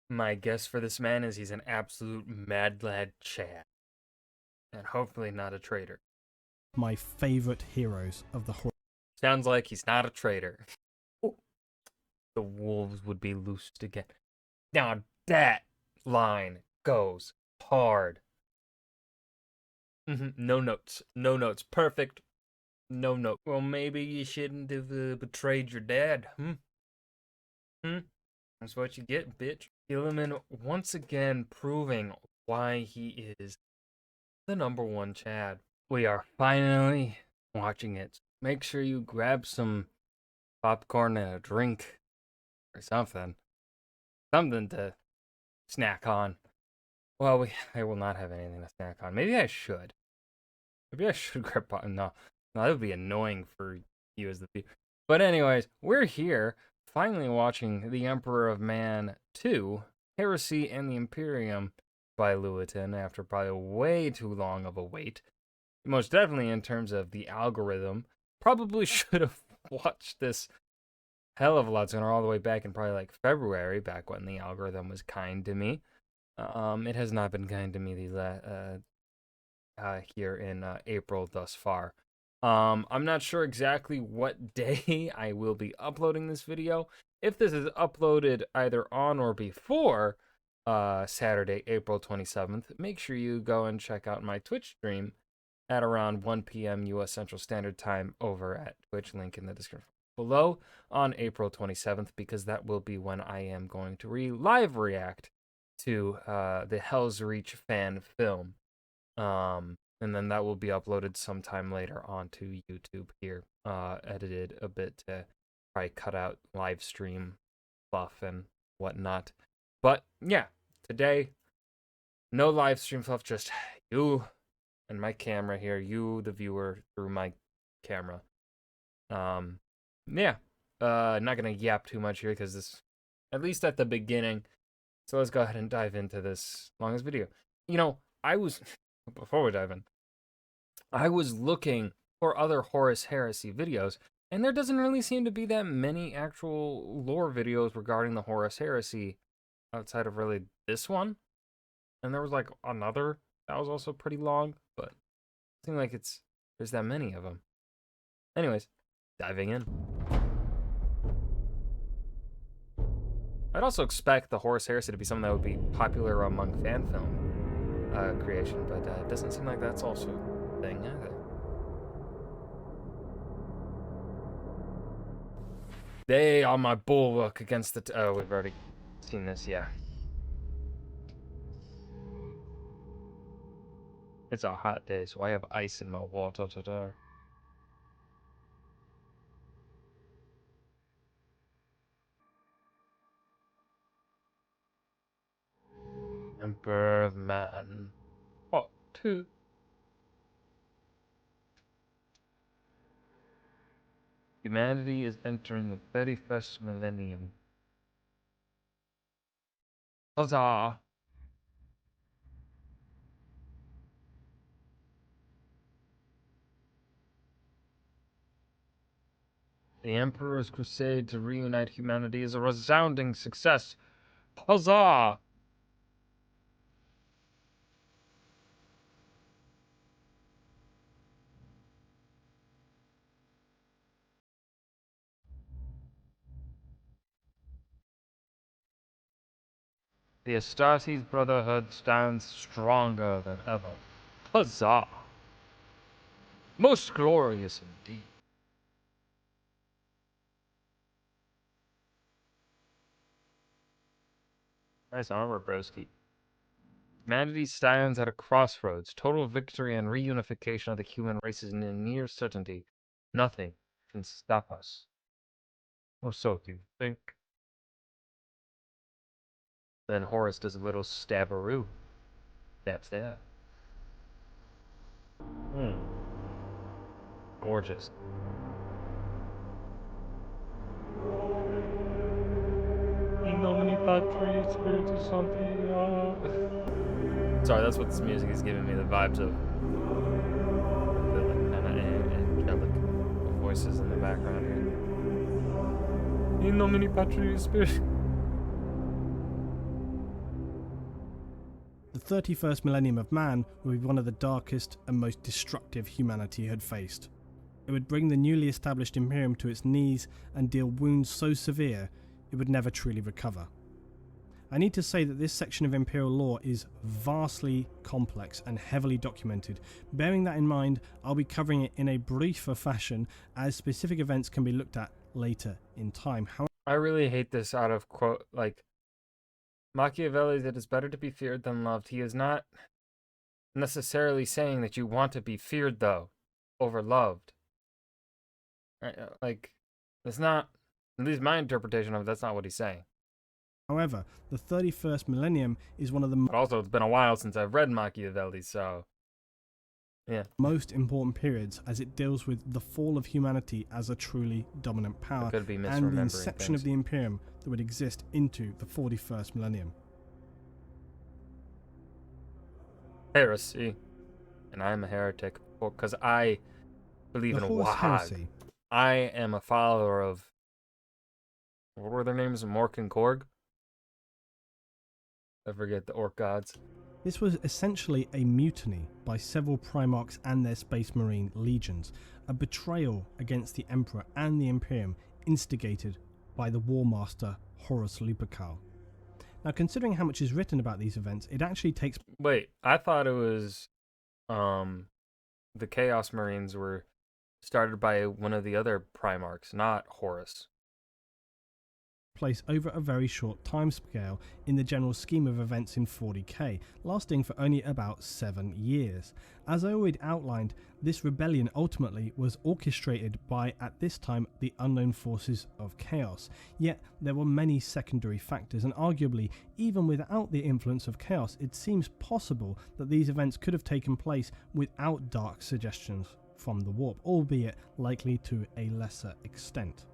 My guess for this man is he's an absolute mad lad Chad. And hopefully not a traitor. My favorite heroes of the Horus. Sounds like he's not a traitor. Ooh. The wolves would be loosed again. Now that line goes hard. No notes. No notes. Perfect. No note. Well, maybe you shouldn't have betrayed your dad. That's what you get, bitch. Gilliman once again proving why he is the #1 Chad. We are finally watching it. Make sure you grab some popcorn and a drink or something. Something to snack on. Well, I will not have anything to snack on. Maybe I should. Maybe I should grab popcorn. No, that would be annoying for you as the viewer. But anyways, we're here finally watching The Emperor of Man 2, Heresy and the Imperium by Lewitton after probably way too long of a wait. Most definitely in terms of the algorithm. Probably should have watched this hell of a lot sooner, all the way back in probably like February, back when the algorithm was kind to me. It has not been kind to me here in April thus far. I'm not sure exactly what day I will be uploading this video. If this is uploaded either on or before Saturday, April 27th, make sure you go and check out my Twitch stream at around 1 p.m. U.S. Central Standard Time over at Twitch, link in the description below, on April 27th, because that will be when I am going to live react to the Hell's Reach fan film. And then that will be uploaded sometime later onto YouTube here, edited a bit to probably cut out live stream fluff and whatnot. But yeah, today, no live stream fluff, just you and my camera here, you, the viewer, through my camera. Yeah, not gonna yap too much here because this, at least at the beginning. So let's go ahead and dive into this longest video. You know, before we dive in, I was looking for other Horus Heresy videos, and there doesn't really seem to be that many actual lore videos regarding the Horus Heresy outside of really this one. And there was like another that was also pretty long, but it seems like there's that many of them. Anyways, diving in. I'd also expect the Horus Heresy to be something that would be popular among fan film creation, but it doesn't seem like that's also a thing either. They are my bulwark against the... oh, we've already seen this, yeah. It's a hot day, so I have ice in my water today. Emperor of Man. What? 2. Humanity is entering the 31st millennium. Huzzah! The Emperor's crusade to reunite humanity is a resounding success. Huzzah! The Astartes Brotherhood stands stronger than ever. Huzzah! Most glorious indeed. Nice armor, broski. Humanity stands at a crossroads. Total victory and reunification of the human race is a near certainty. Nothing can stop us. Or so do you think? Then Horus does a little stabberoo. That's that. Gorgeous. Sorry, that's what this music is giving me, the vibes of the like, kind of angelic voices in the background here. In nomine Patris Spiritus. The 31st millennium of man would be one of the darkest and most destructive humanity had faced. It would bring the newly established Imperium to its knees and deal wounds so severe it would never truly recover. I need to say that this section of Imperial lore is vastly complex and heavily documented. Bearing that in mind, I'll be covering it in a briefer fashion as specific events can be looked at later in time. I really hate this out of quote, like, Machiavelli, it is better to be feared than loved. He is not necessarily saying that you want to be feared, though, over loved. Like, it's not, at least my interpretation of it, that's not what he's saying. However, the 31st millennium is one of the But also, it's been a while since I've read Machiavelli, so yeah. Most important periods as it deals with the fall of humanity as a truly dominant power Could be and the inception things. of the Imperium that would exist into the 41st millennium. Heresy. And I'm a heretic because I believe in Horus Wahag. Heresy. I am a follower of, what were their names? Mork and Korg? I forget the orc gods. This was essentially a mutiny by several Primarchs and their Space Marine legions, a betrayal against the Emperor and the Imperium instigated by the War Master Horus Lupercal. Now, considering how much is written about these events, it actually takes... Wait, I thought it was the Chaos Marines were started by one of the other Primarchs, not Horus. place over a very short timescale in the general scheme of events in 40k, lasting for only about 7 years. As I already outlined, this rebellion ultimately was orchestrated by, at this time, the unknown forces of chaos, yet there were many secondary factors, and arguably, even without the influence of chaos, it seems possible that these events could have taken place without dark suggestions from the warp, albeit likely to a lesser extent.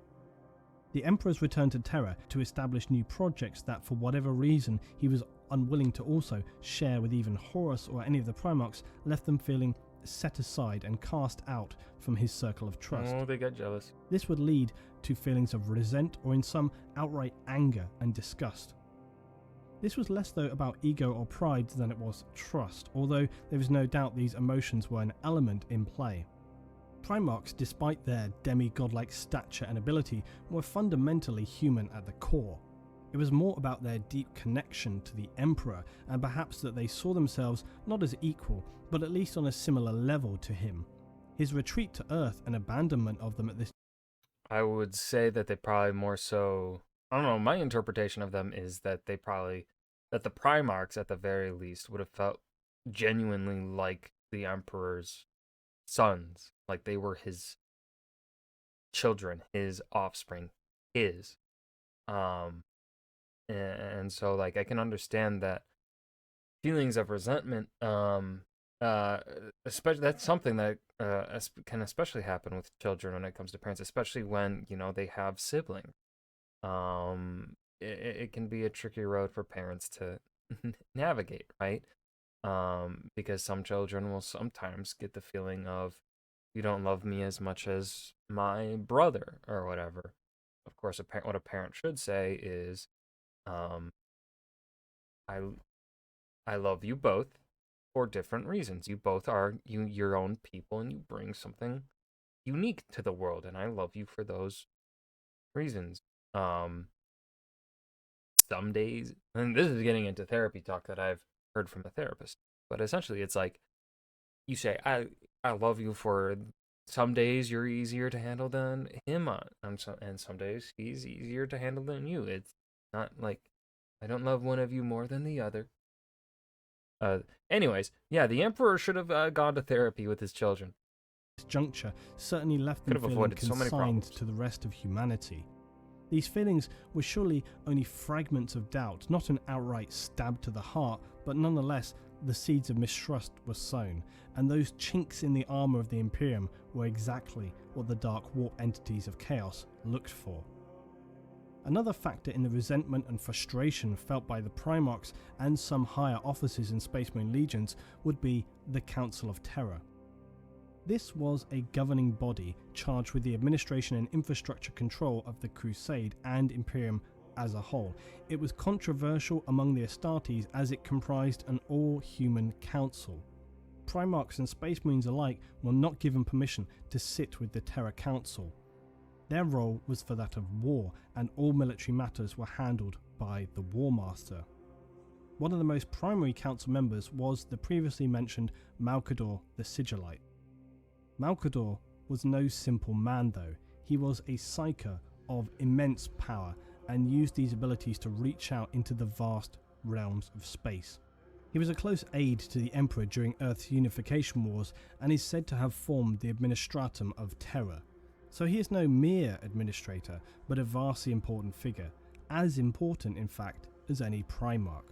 The Emperor's return to Terra to establish new projects that, for whatever reason, he was unwilling to also share with even Horus or any of the Primarchs, left them feeling set aside and cast out from his circle of trust. Oh, they got jealous. This would lead to feelings of resent or in some outright anger and disgust. This was less though about ego or pride than it was trust, although there is no doubt these emotions were an element in play. Primarchs, despite their demi-godlike stature and ability, were fundamentally human at the core. It was more about their deep connection to the Emperor, and perhaps that they saw themselves not as equal, but at least on a similar level to him. His retreat to Earth and abandonment of them at this... I would say that they probably more so... I don't know, my interpretation of them is that they probably... that the Primarchs, at the very least, would have felt genuinely like the Emperor's sons. Like they were his children, his offspring, his. And so, like, I can understand that feelings of resentment, especially, that's something that can especially happen with children when it comes to parents, especially when, you know, they have siblings. It can be a tricky road for parents to navigate, right? Because some children will sometimes get the feeling of, you don't love me as much as my brother or whatever. Of course, what a parent should say is, I love you both for different reasons. You both are your own people, and you bring something unique to the world, and I love you for those reasons. Some days, and this is getting into therapy talk that I've heard from a therapist, but essentially it's like, you say, I love you for some days you're easier to handle than him and some days he's easier to handle than you. It's not like I don't love one of you more than the other. Anyways, yeah, the Emperor should have gone to therapy with his children. This juncture certainly left them feeling consigned to the rest of humanity. These feelings were surely only fragments of doubt, not an outright stab to the heart, but nonetheless, the seeds of mistrust were sown, and those chinks in the armour of the Imperium were exactly what the dark warp entities of chaos looked for. Another factor in the resentment and frustration felt by the Primarchs and some higher officers in Space Marine legions would be the Council of Terra. This was a governing body charged with the administration and infrastructure control of the Crusade and Imperium as a whole. It was controversial among the Astartes as it comprised an all-human council. Primarchs and Space Marines alike were not given permission to sit with the Terra Council. Their role was for that of war, and all military matters were handled by the War Master. One of the most primary council members was the previously mentioned Malcador the Sigillite. Malcador was no simple man though. He was a psyker of immense power and used these abilities to reach out into the vast realms of space. He was a close aide to the Emperor during Earth's unification wars and is said to have formed the Administratum of Terra. So he is no mere administrator, but a vastly important figure, as important in fact as any Primarch.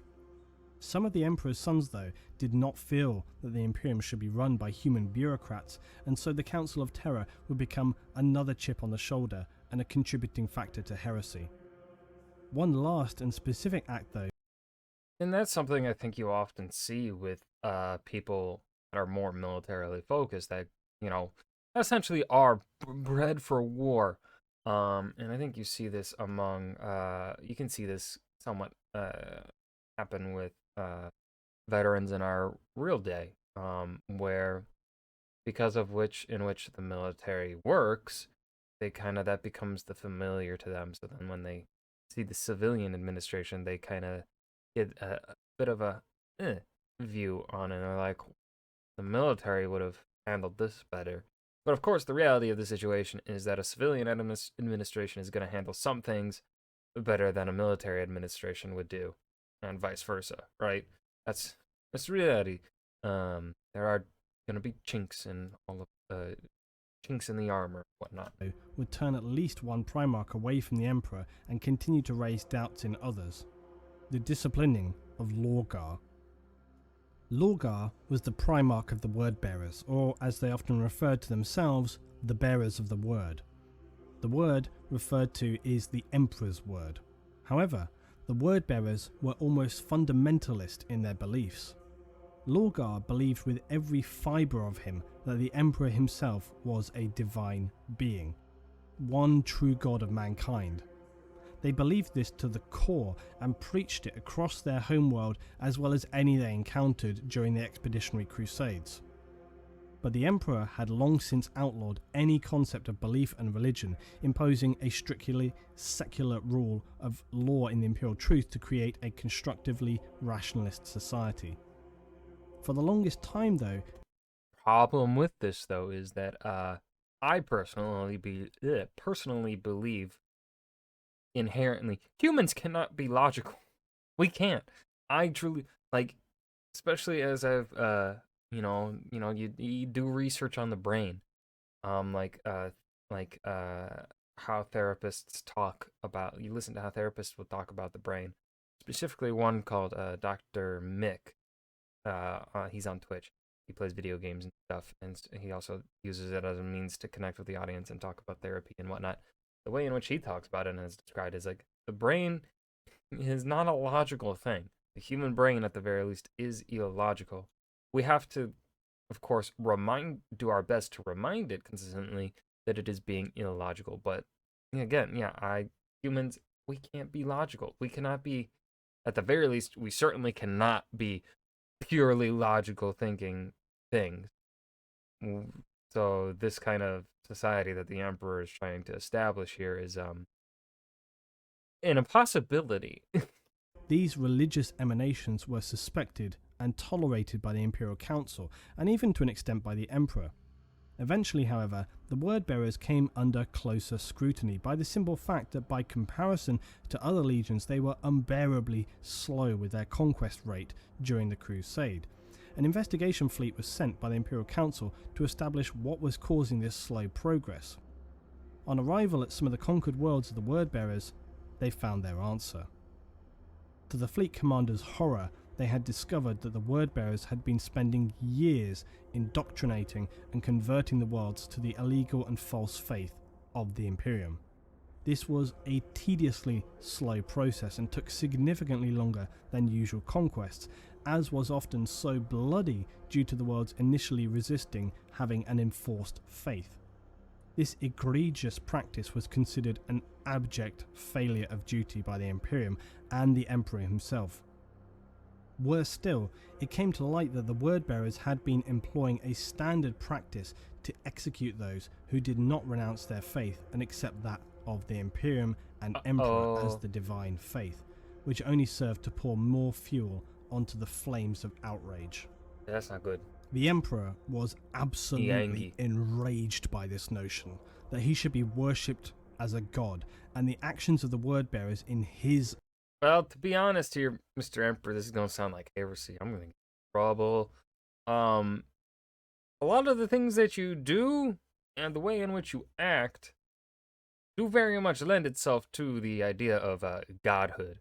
Some of the Emperor's sons though did not feel that the Imperium should be run by human bureaucrats, and so the Council of Terra would become another chip on the shoulder and a contributing factor to heresy. One last and specific act though. And that's something I think you often see with people that are more militarily focused, that, you know, essentially are bred for war. And I think you see this among, you can see this somewhat happen with veterans in our real day, where because of in which the military works, they kind of, that becomes the familiar to them. So then when they see the civilian administration, they kind of get a bit of a view on it. And they're like, the military would have handled this better. But of course, the reality of the situation is that a civilian administration is going to handle some things better than a military administration would do, and vice versa, right? That's reality. There are going to be chinks in all of chinks in the armor, whatnot. Would turn at least one Primarch away from the Emperor and continue to raise doubts in others. The disciplining of Lorgar. Lorgar was the Primarch of the Word Bearers, or as they often referred to themselves, the Bearers of the Word. The word referred to is the Emperor's word. However, the Word Bearers were almost fundamentalist in their beliefs. Lorgar believed with every fibre of him that the Emperor himself was a divine being, one true god of mankind. They believed this to the core and preached it across their homeworld as well as any they encountered during the expeditionary crusades. But the Emperor had long since outlawed any concept of belief and religion, imposing a strictly secular rule of law in the Imperial Truth to create a constructively rationalist society. For the longest time though, problem with this though is that I personally believe inherently humans cannot be logical. We can't. I truly, like, especially as I've you do research on the brain, how therapists talk about, you listen to how therapists will talk about the brain, specifically one called Dr. Mick. He's on Twitch. He plays video games and stuff, and he also uses it as a means to connect with the audience and talk about therapy and whatnot. The way in which he talks about it and is described is like, the brain is not a logical thing. The human brain, at the very least, is illogical. We have to, of course, do our best to remind it consistently that it is being illogical. But again, humans, we can't be logical. We cannot be, at the very least, we certainly cannot be purely logical thinking things. So this kind of society that the Emperor is trying to establish here is an impossibility. These religious emanations were suspected and tolerated by the Imperial Council, and even to an extent by the Emperor. Eventually, however, the Word Bearers came under closer scrutiny by the simple fact that by comparison to other legions they were unbearably slow with their conquest rate during the Crusade. An investigation fleet was sent by the Imperial Council to establish what was causing this slow progress. On arrival at some of the conquered worlds of the Word Bearers, they found their answer. To the fleet commander's horror, they had discovered that the Word Bearers had been spending years indoctrinating and converting the worlds to the illegal and false faith of the Imperium. This was a tediously slow process and took significantly longer than usual conquests, as was often so bloody due to the worlds initially resisting having an enforced faith. This egregious practice was considered an abject failure of duty by the Imperium and the Emperor himself. Worse still, it came to light that the word-bearers had been employing a standard practice to execute those who did not renounce their faith and accept that of the Imperium and Emperor as the divine faith, which only served to pour more fuel onto the flames of outrage. That's not good. The Emperor was absolutely enraged by this notion that he should be worshipped as a god, and the actions of the word-bearers in his... Well, to be honest here, Mr. Emperor, this is going to sound like heresy. I'm going to get in trouble. A lot of the things that you do and the way in which you act do very much lend itself to the idea of godhood.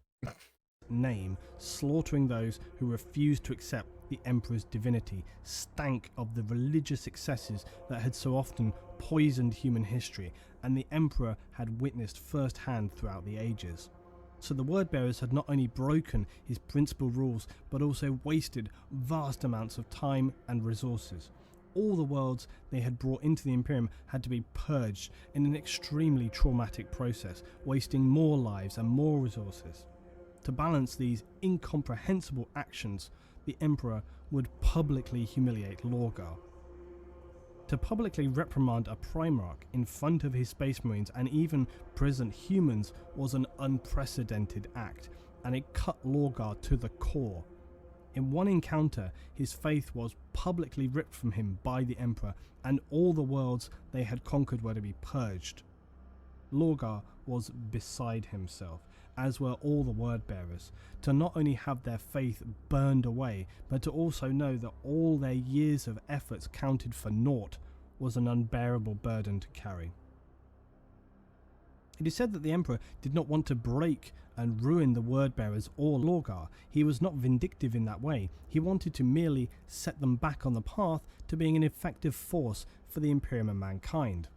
name, slaughtering those who refused to accept the Emperor's divinity, stank of the religious excesses that had so often poisoned human history, and the Emperor had witnessed firsthand throughout the ages. So the word-bearers had not only broken his principal rules, but also wasted vast amounts of time and resources. All the worlds they had brought into the Imperium had to be purged in an extremely traumatic process, wasting more lives and more resources. To balance these incomprehensible actions, the Emperor would publicly humiliate Lorgar. To publicly reprimand a Primarch in front of his Space Marines and even present humans was an unprecedented act, and it cut Lorgar to the core. In one encounter, his faith was publicly ripped from him by the Emperor, and all the worlds they had conquered were to be purged. Lorgar was beside himself, as were all the word-bearers, to not only have their faith burned away, but to also know that all their years of efforts counted for naught was an unbearable burden to carry. It is said that the Emperor did not want to break and ruin the word-bearers or Lorgar. He was not vindictive in that way. He wanted to merely set them back on the path to being an effective force for the Imperium and mankind.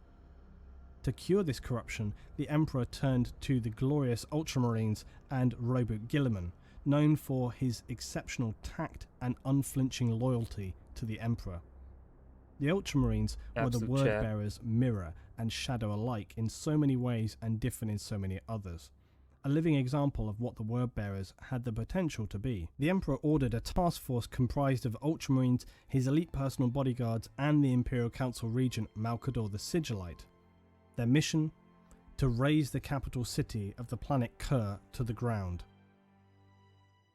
To cure this corruption, the Emperor turned to the glorious Ultramarines and Robert Guilliman, known for his exceptional tact and unflinching loyalty to the Emperor. The Ultramarines were the word-bearers' mirror and shadow alike in so many ways and different in so many others. A living example of what the word-bearers had the potential to be. The Emperor ordered a task force comprised of Ultramarines, his elite personal bodyguards, and the Imperial Council regent Malcador the Sigillite. Their mission? To raise the capital city of the planet Kerr to the ground.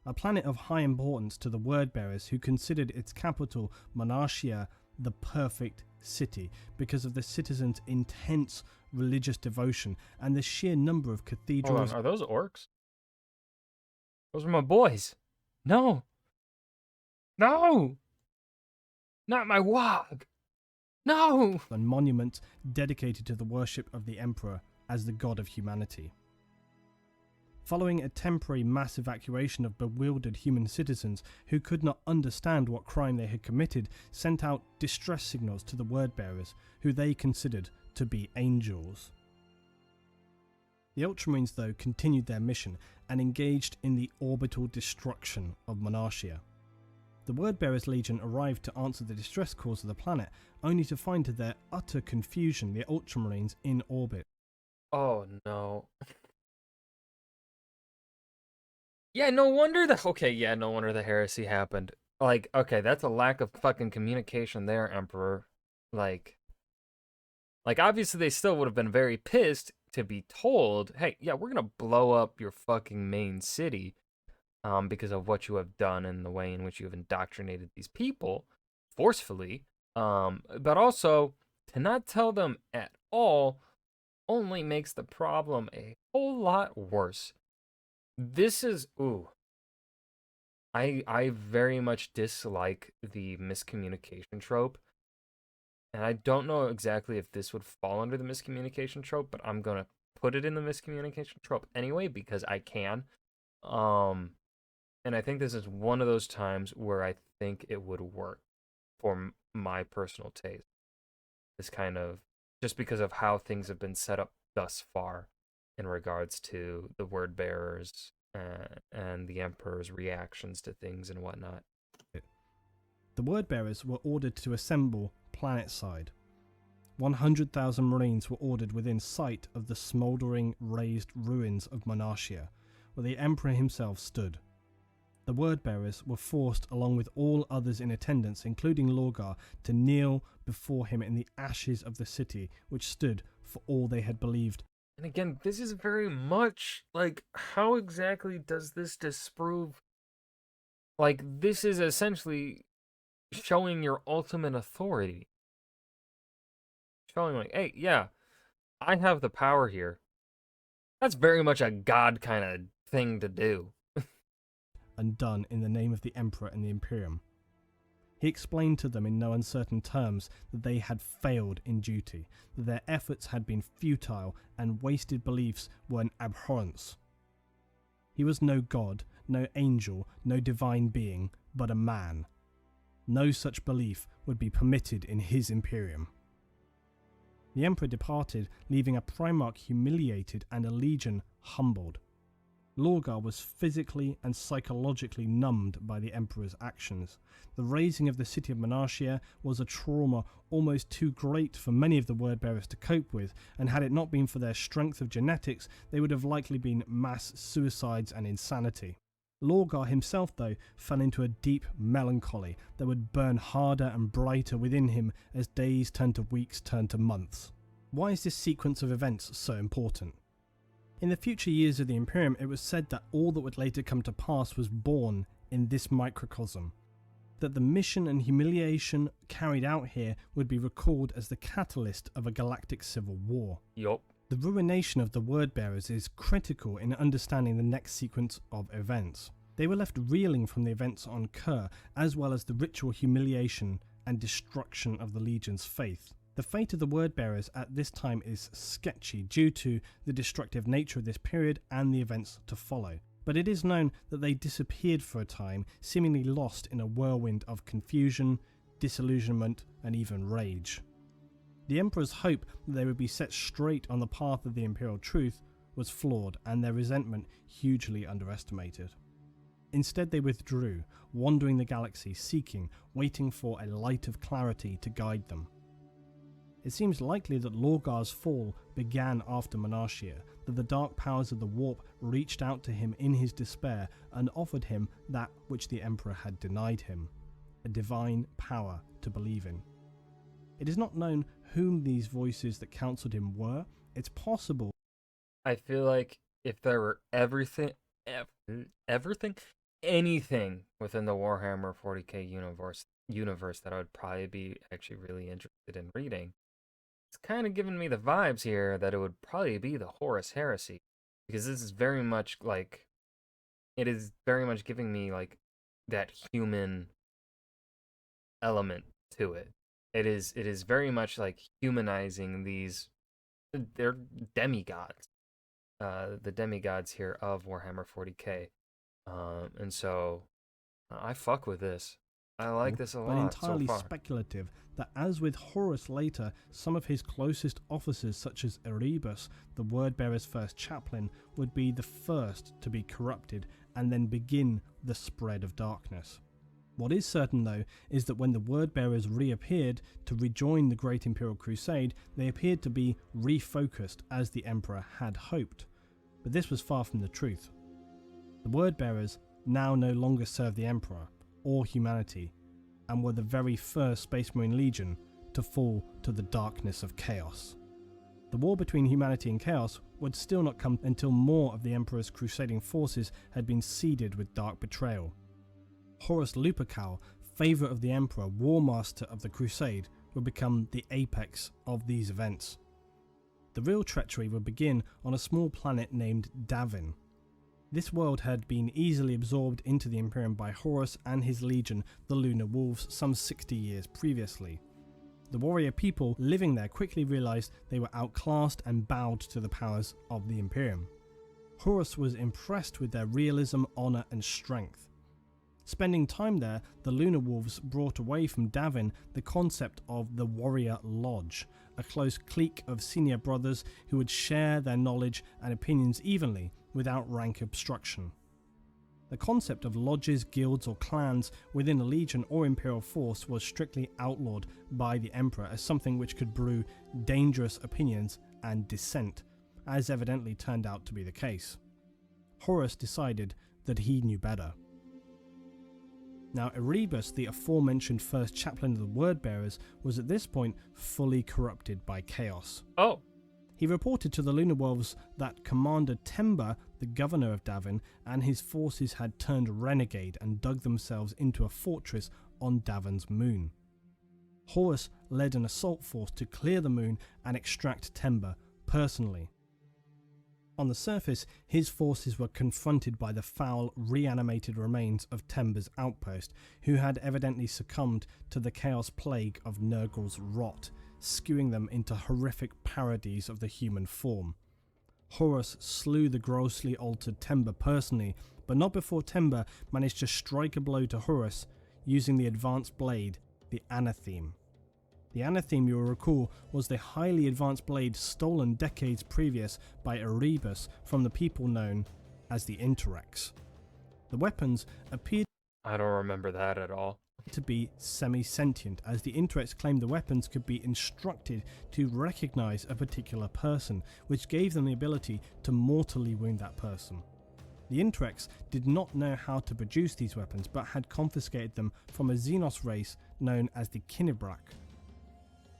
A planet of high importance to the word-bearers, who considered its capital, Monarchia, the perfect city because of the citizens' intense religious devotion and the sheer number of cathedrals. Hold on, are those orcs? Those are my boys. No. No! Not my wog! No! And monuments dedicated to the worship of the Emperor as the god of humanity. Following a temporary mass evacuation of bewildered human citizens who could not understand what crime they had committed, sent out distress signals to the word-bearers, who they considered to be angels. The Ultramarines, though, continued their mission and engaged in the orbital destruction of Monarchia. The Word-Bearers Legion arrived to answer the distress calls of the planet, only to find to their utter confusion the Ultramarines in orbit. Oh no. Yeah, no wonder no wonder the heresy happened. Like, okay, that's a lack of fucking communication there, Emperor. Like obviously they still would have been very pissed to be told, hey, yeah, we're gonna blow up your fucking main city, because of what you have done and the way in which you have indoctrinated these people forcefully. But also to not tell them at all only makes the problem a whole lot worse. This is I very much dislike the miscommunication trope. And I don't know exactly if this would fall under the miscommunication trope, but I'm gonna put it in the miscommunication trope anyway because I can. And I think this is one of those times where I think it would work for my personal taste. This kind of, just because of how things have been set up thus far in regards to the word bearers and the Emperor's reactions to things and whatnot. The word bearers were ordered to assemble planetside. 100,000 Marines were ordered within sight of the smouldering, razed ruins of Monarchia, where the Emperor himself stood. The word-bearers were forced, along with all others in attendance, including Lorgar, to kneel before him in the ashes of the city, which stood for all they had believed. And again, this is very much like, how exactly does this disprove? Like, this is essentially showing your ultimate authority. Showing, like, hey, yeah, I have the power here. That's very much a god kind of thing to do. And done in the name of the Emperor and the Imperium. He explained to them in no uncertain terms that they had failed in duty, that their efforts had been futile, and wasted beliefs were an abhorrence. He was no god, no angel, no divine being, but a man. No such belief would be permitted in his Imperium. The Emperor departed, leaving a Primarch humiliated and a legion humbled. Lorgar was physically and psychologically numbed by the Emperor's actions. The razing of the city of Monarchia was a trauma almost too great for many of the word-bearers to cope with, and had it not been for their strength of genetics, they would have likely been mass suicides and insanity. Lorgar himself, though, fell into a deep melancholy that would burn harder and brighter within him as days turned to weeks turned to months. Why is this sequence of events so important? In the future years of the Imperium, it was said that all that would later come to pass was born in this microcosm, that the mission and humiliation carried out here would be recalled as the catalyst of a galactic civil war. Yup. The ruination of the word-bearers is critical in understanding the next sequence of events. They were left reeling from the events on Kur, as well as the ritual humiliation and destruction of the Legion's faith. The fate of the word-bearers at this time is sketchy due to the destructive nature of this period and the events to follow. But it is known that they disappeared for a time, seemingly lost in a whirlwind of confusion, disillusionment, and even rage. The Emperor's hope that they would be set straight on the path of the Imperial truth was flawed, and their resentment hugely underestimated. Instead, they withdrew, wandering the galaxy, seeking, waiting for a light of clarity to guide them. It seems likely that Lorgar's fall began after Monarchia, that the dark powers of the warp reached out to him in his despair and offered him that which the Emperor had denied him, a divine power to believe in. It is not known whom these voices that counselled him were. It's possible. I feel like if there were anything within the Warhammer 40k universe that I would probably be actually really interested in reading, it's kind of giving me the vibes here that it would probably be the Horus Heresy, because this is very much like, it is very much giving me like that human element to it. It is very much like humanizing these, they're demigods, the demigods here of Warhammer 40k, and so I fuck with this. I like this a lot. But entirely so far. speculative that, as with Horus later, some of his closest officers, such as Erebus, the word-bearer's first chaplain, would be the first to be corrupted and then begin the spread of darkness. What is certain, though, is that when the word-bearers reappeared to rejoin the Great Imperial Crusade, they appeared to be refocused as the Emperor had hoped. But this was far from the truth. The word-bearers now no longer served the Emperor or humanity, and were the very first Space Marine Legion to fall to the darkness of chaos. The war between humanity and chaos would still not come until more of the Emperor's crusading forces had been seeded with dark betrayal. Horus Lupercal, favourite of the Emperor, War Master of the Crusade, would become the apex of these events. The real treachery would begin on a small planet named Davin. This world had been easily absorbed into the Imperium by Horus and his legion, the Lunar Wolves, some 60 years previously. The warrior people living there quickly realised they were outclassed and bowed to the powers of the Imperium. Horus was impressed with their realism, honour and strength. Spending time there, the Lunar Wolves brought away from Davin the concept of the Warrior Lodge, a close clique of senior brothers who would share their knowledge and opinions evenly, without rank obstruction. The concept of lodges, guilds or clans within a legion or imperial force was strictly outlawed by the emperor as something which could brew dangerous opinions and dissent, as evidently turned out to be the case. Horus decided that he knew better. Now, Erebus, the aforementioned first chaplain of the Wordbearers, was at this point fully corrupted by chaos. Oh. He reported to the Lunar Wolves that Commander Temba, the governor of Davin, and his forces had turned renegade and dug themselves into a fortress on Davin's moon. Horus led an assault force to clear the moon and extract Temba personally. On the surface, his forces were confronted by the foul, reanimated remains of Temba's outpost, who had evidently succumbed to the chaos plague of Nurgle's rot, skewing them into horrific parodies of the human form. Horus slew the grossly altered Temba personally, but not before Temba managed to strike a blow to Horus using the advanced blade, the Anatheme. The Anatheme, you will recall, was the highly advanced blade stolen decades previous by Erebus from the people known as the Interrex. The weapons appeared I don't remember that at all. to be semi-sentient, as the Interrex claimed the weapons could be instructed to recognize a particular person, which gave them the ability to mortally wound that person. The Interrex did not know how to produce these weapons, but had confiscated them from a Xenos race known as the Kinebrak.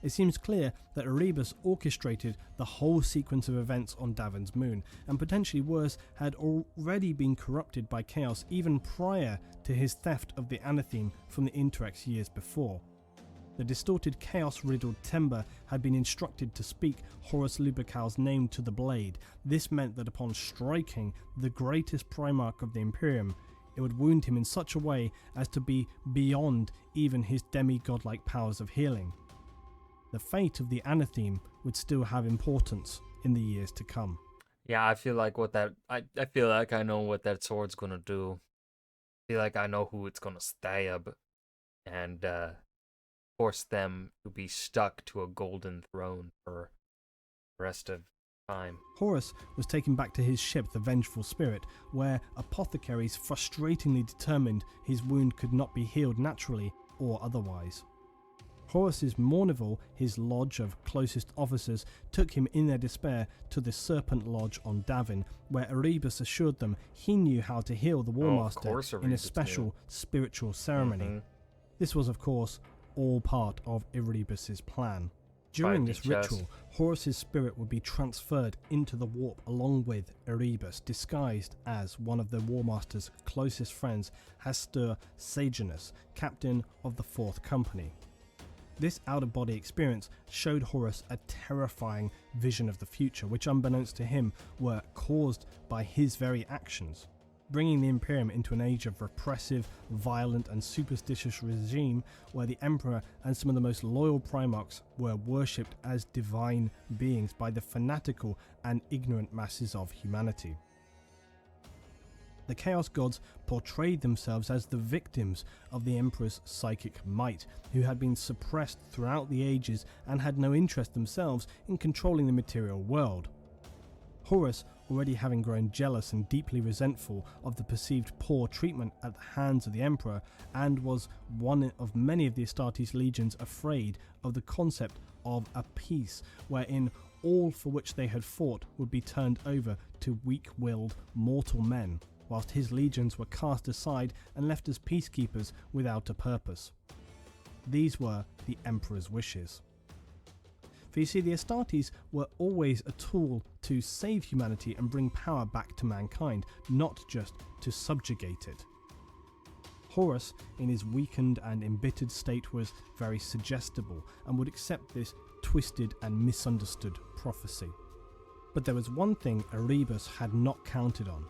It seems clear that Erebus orchestrated the whole sequence of events on Davin's moon, and potentially worse, had already been corrupted by chaos even prior to his theft of the Anatheme from the Interrex years before. The distorted, chaos-riddled Temba had been instructed to speak Horus Lupercal's name to the blade. This meant that upon striking the greatest Primarch of the Imperium, it would wound him in such a way as to be beyond even his demi-godlike powers of healing. The fate of the Anatheme would still have importance in the years to come. Yeah, I feel like I feel like I know what that sword's gonna do. I feel like I know who it's gonna stab and force them to be stuck to a golden throne for the rest of time. Horus was taken back to his ship, the Vengeful Spirit, where apothecaries frustratingly determined his wound could not be healed naturally or otherwise. Horus's Mournival, his lodge of closest officers, took him in their despair to the Serpent Lodge on Davin, where Erebus assured them he knew how to heal the Warmaster in a special spiritual ceremony. Mm-hmm. This was, of course, all part of Erebus's plan. During this ritual, Horus's spirit would be transferred into the warp along with Erebus, disguised as one of the Warmaster's closest friends, Hastur Sejanus, captain of the 4th Company. This out-of-body experience showed Horus a terrifying vision of the future, which unbeknownst to him were caused by his very actions, bringing the Imperium into an age of repressive, violent and superstitious regime where the Emperor and some of the most loyal Primarchs were worshipped as divine beings by the fanatical and ignorant masses of humanity. The Chaos Gods portrayed themselves as the victims of the Emperor's psychic might, who had been suppressed throughout the ages and had no interest themselves in controlling the material world. Horus, already having grown jealous and deeply resentful of the perceived poor treatment at the hands of the Emperor, and was one of many of the Astartes legions afraid of the concept of a peace wherein all for which they had fought would be turned over to weak-willed mortal men, whilst his legions were cast aside and left as peacekeepers without a purpose. These were the Emperor's wishes. For you see, the Astartes were always a tool to save humanity and bring power back to mankind, not just to subjugate it. Horus, in his weakened and embittered state, was very suggestible and would accept this twisted and misunderstood prophecy. But there was one thing Erebus had not counted on.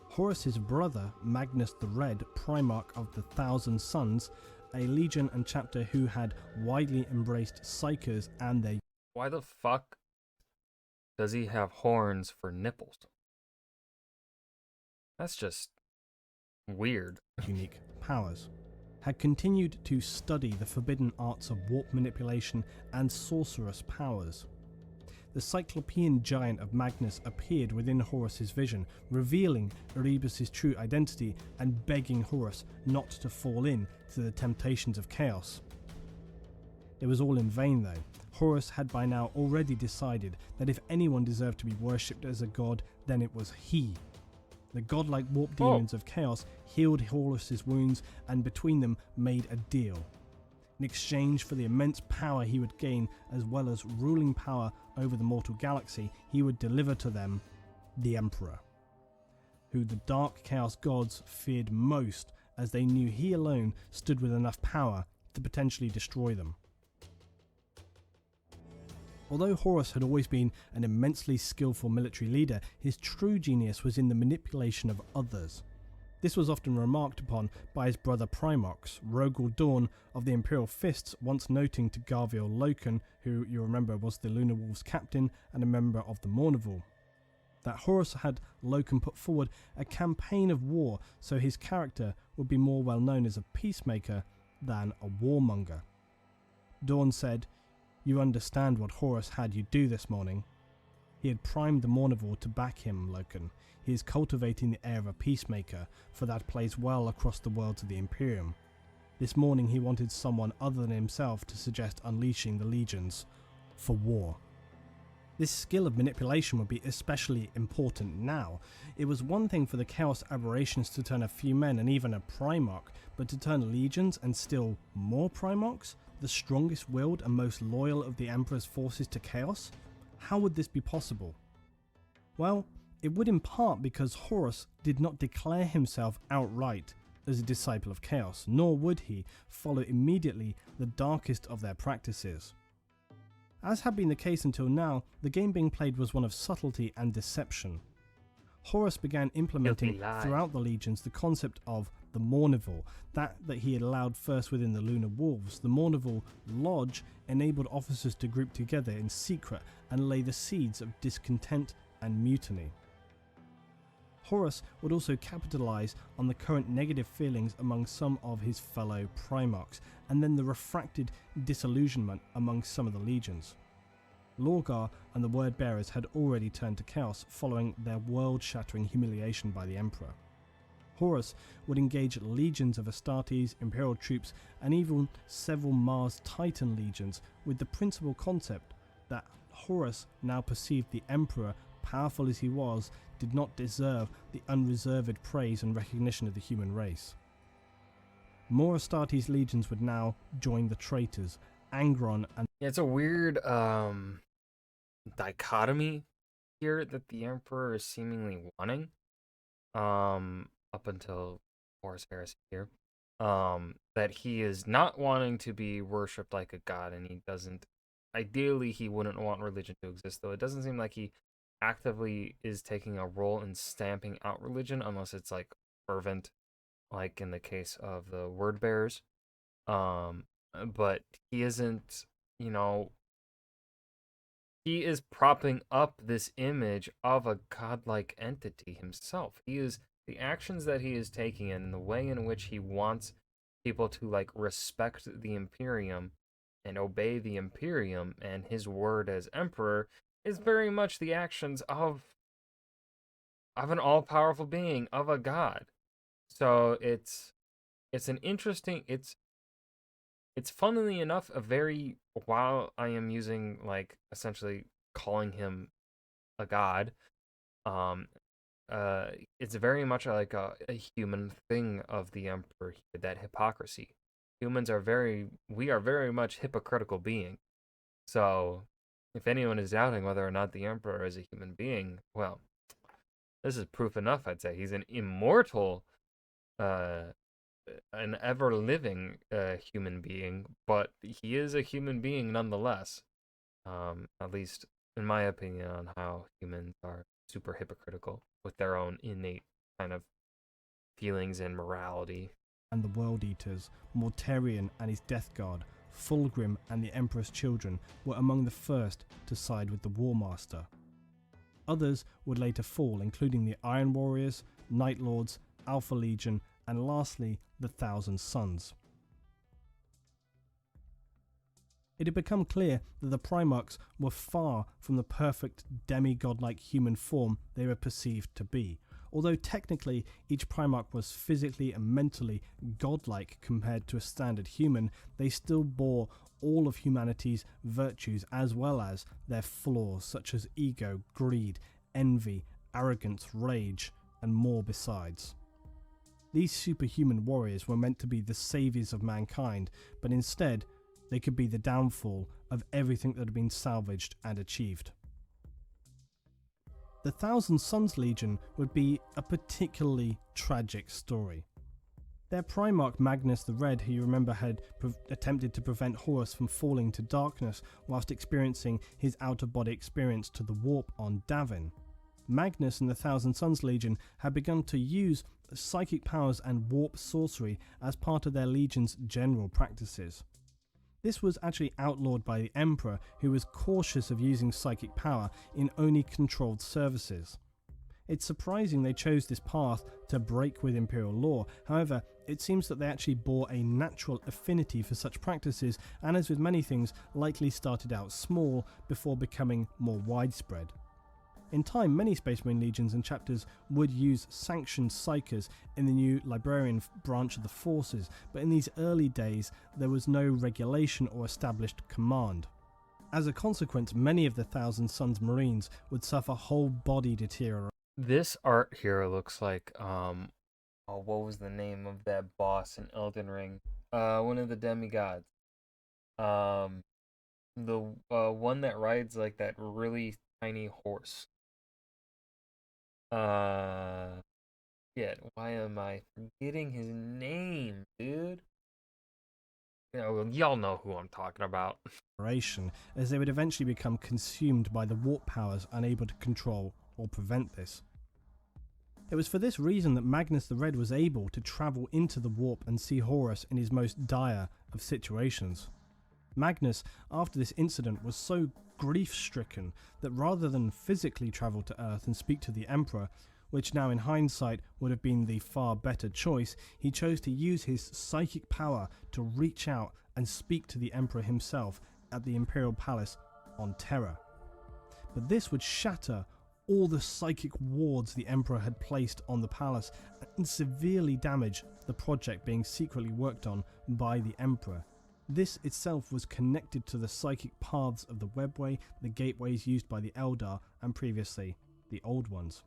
Horus's brother, Magnus the Red, Primarch of the Thousand Sons, a legion and chapter who had widely embraced psychers and their... Why the fuck does he have horns for nipples? That's just weird. ...unique powers, had continued to study the forbidden arts of warp manipulation and sorcerous powers. the cyclopean giant of Magnus appeared within Horus's vision, revealing Erebus' true identity and begging Horus not to fall in to the temptations of chaos. It was all in vain though. Horus had by now already decided that if anyone deserved to be worshipped as a god, then it was he. The godlike warp demons of chaos healed Horus's wounds and between them made a deal. In exchange for the immense power he would gain, as well as ruling power over the mortal galaxy, he would deliver to them the Emperor, who the dark chaos gods feared most, as they knew he alone stood with enough power to potentially destroy them. Although Horus had always been an immensely skillful military leader, his true genius was in the manipulation of others. This was often remarked upon by his brother Primarchs, Rogel Dawn of the Imperial Fists once noting to Garviel Loken, who you remember was the Lunar Wolves captain and a member of the Mournival, that Horus had Loken put forward a campaign of war so his character would be more well known as a peacemaker than a warmonger. Dawn said, "You understand what Horus had you do this morning? He had primed the Mournival to back him, Loken. He is cultivating the air of a peacemaker, for that plays well across the world to the Imperium. This morning he wanted someone other than himself to suggest unleashing the legions for war." This skill of manipulation would be especially important now. It was one thing for the Chaos Aberrations to turn a few men and even a Primarch, but to turn legions and still more Primarchs, the strongest willed and most loyal of the Emperor's forces to Chaos? How would this be possible? Well, it would in part because Horus did not declare himself outright as a disciple of Chaos, nor would he follow immediately the darkest of their practices. As had been the case until now, the game being played was one of subtlety and deception. Horus began implementing throughout the legions the concept of the Mournival, that he had allowed first within the Lunar Wolves. The Mournival Lodge enabled officers to group together in secret and lay the seeds of discontent and mutiny. Horus would also capitalise on the current negative feelings among some of his fellow Primarchs, and then the refracted disillusionment among some of the legions. Lorgar and the Word Bearers had already turned to Chaos following their world-shattering humiliation by the Emperor. Horus would engage legions of Astartes, Imperial troops, and even several Mars Titan legions with the principal concept that Horus now perceived the Emperor, powerful as he was, did not deserve the unreserved praise and recognition of the human race. More Astartes legions would now join the traitors, Angron and... Yeah, it's a weird dichotomy here that the Emperor is seemingly wanting. Up until Horus Heresy here. That he is not wanting to be worshipped like a god, and he doesn't... Ideally, he wouldn't want religion to exist, though it doesn't seem like he actively is taking a role in stamping out religion unless it's like fervent, like in the case of the Word Bearers. But he isn't, he is propping up this image of a godlike entity himself. The actions that he is taking and the way in which he wants people to like respect the Imperium and obey the Imperium and his word as Emperor is very much the actions of an all-powerful being, of a god. So it's an interesting, it's funnily enough a very, while I am using like essentially calling him a god, it's very much like a human thing of the Emperor here, that hypocrisy. Humans are we are very much hypocritical beings. So if anyone is doubting whether or not the Emperor is a human being, well, this is proof enough, I'd say. He's an immortal, an ever-living human being, but he is a human being nonetheless. At least in my opinion on how humans are super hypocritical with their own innate kind of feelings and morality. And the World Eaters, Mortarion and his Death Guard, Fulgrim and the Emperor's children were among the first to side with the War Master. Others would later fall, including the Iron Warriors, Night Lords, Alpha Legion, and lastly, the Thousand Sons. It had become clear that the Primarchs were far from the perfect demi-godlike human form they were perceived to be. Although technically each Primarch was physically and mentally godlike compared to a standard human, they still bore all of humanity's virtues as well as their flaws such as ego, greed, envy, arrogance, rage, and more besides. These superhuman warriors were meant to be the saviors of mankind, but instead they could be the downfall of everything that had been salvaged and achieved. The Thousand Sons Legion would be a particularly tragic story. Their Primarch Magnus the Red, who you remember had attempted to prevent Horus from falling to darkness whilst experiencing his out-of-body experience to the warp on Davin. Magnus and the Thousand Sons Legion had begun to use psychic powers and warp sorcery as part of their legion's general practices. This was actually outlawed by the Emperor, who was cautious of using psychic power in only controlled services. It's surprising they chose this path to break with Imperial law. However, it seems that they actually bore a natural affinity for such practices, and as with many things, likely started out small before becoming more widespread. In time, many Space Marine legions and chapters would use sanctioned psychers in the new librarian branch of the forces, but in these early days there was no regulation or established command. As a consequence, many of the Thousand Sons Marines would suffer whole body deterioration. This art here looks like what was the name of that boss in Elden Ring? One of the demigods. The one that rides like that really tiny horse. Shit, why am I forgetting his name, dude? Y'all know who I'm talking about. As they would eventually become consumed by the warp powers, unable to control or prevent this. It was for this reason that Magnus the Red was able to travel into the warp and see Horus in his most dire of situations. Magnus, after this incident, was so grief-stricken that rather than physically travel to Earth and speak to the Emperor, which now in hindsight would have been the far better choice, he chose to use his psychic power to reach out and speak to the Emperor himself at the Imperial Palace on Terra. But this would shatter all the psychic wards the Emperor had placed on the palace and severely damage the project being secretly worked on by the Emperor. This itself was connected to the psychic paths of the webway, the gateways used by the Eldar, and previously the Old Ones.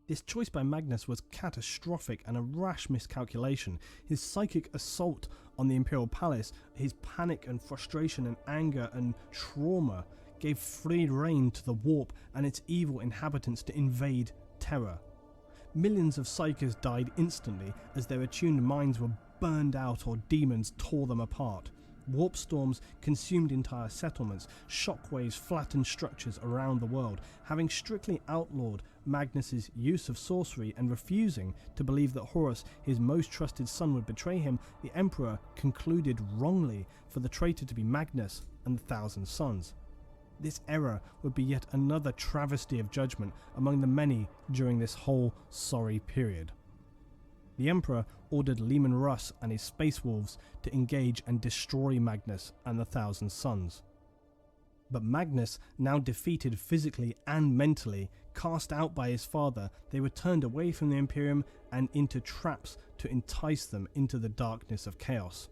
This choice by Magnus was catastrophic and a rash miscalculation. His psychic assault on the Imperial Palace, his panic and frustration and anger and trauma gave free rein to the warp and its evil inhabitants to invade Terra. Millions of psychers died instantly as their attuned minds were burned out or demons tore them apart. Warp storms consumed entire settlements, shockwaves flattened structures around the world. Having strictly outlawed Magnus's use of sorcery and refusing to believe that Horus, his most trusted son, would betray him, the Emperor concluded wrongly for the traitor to be Magnus and the Thousand Sons. This error would be yet another travesty of judgment among the many during this whole sorry period. The Emperor ordered Leman Russ and his Space Wolves to engage and destroy Magnus and the Thousand Sons. But Magnus, now defeated physically and mentally, cast out by his father, they were turned away from the Imperium and into traps to entice them into the darkness of chaos.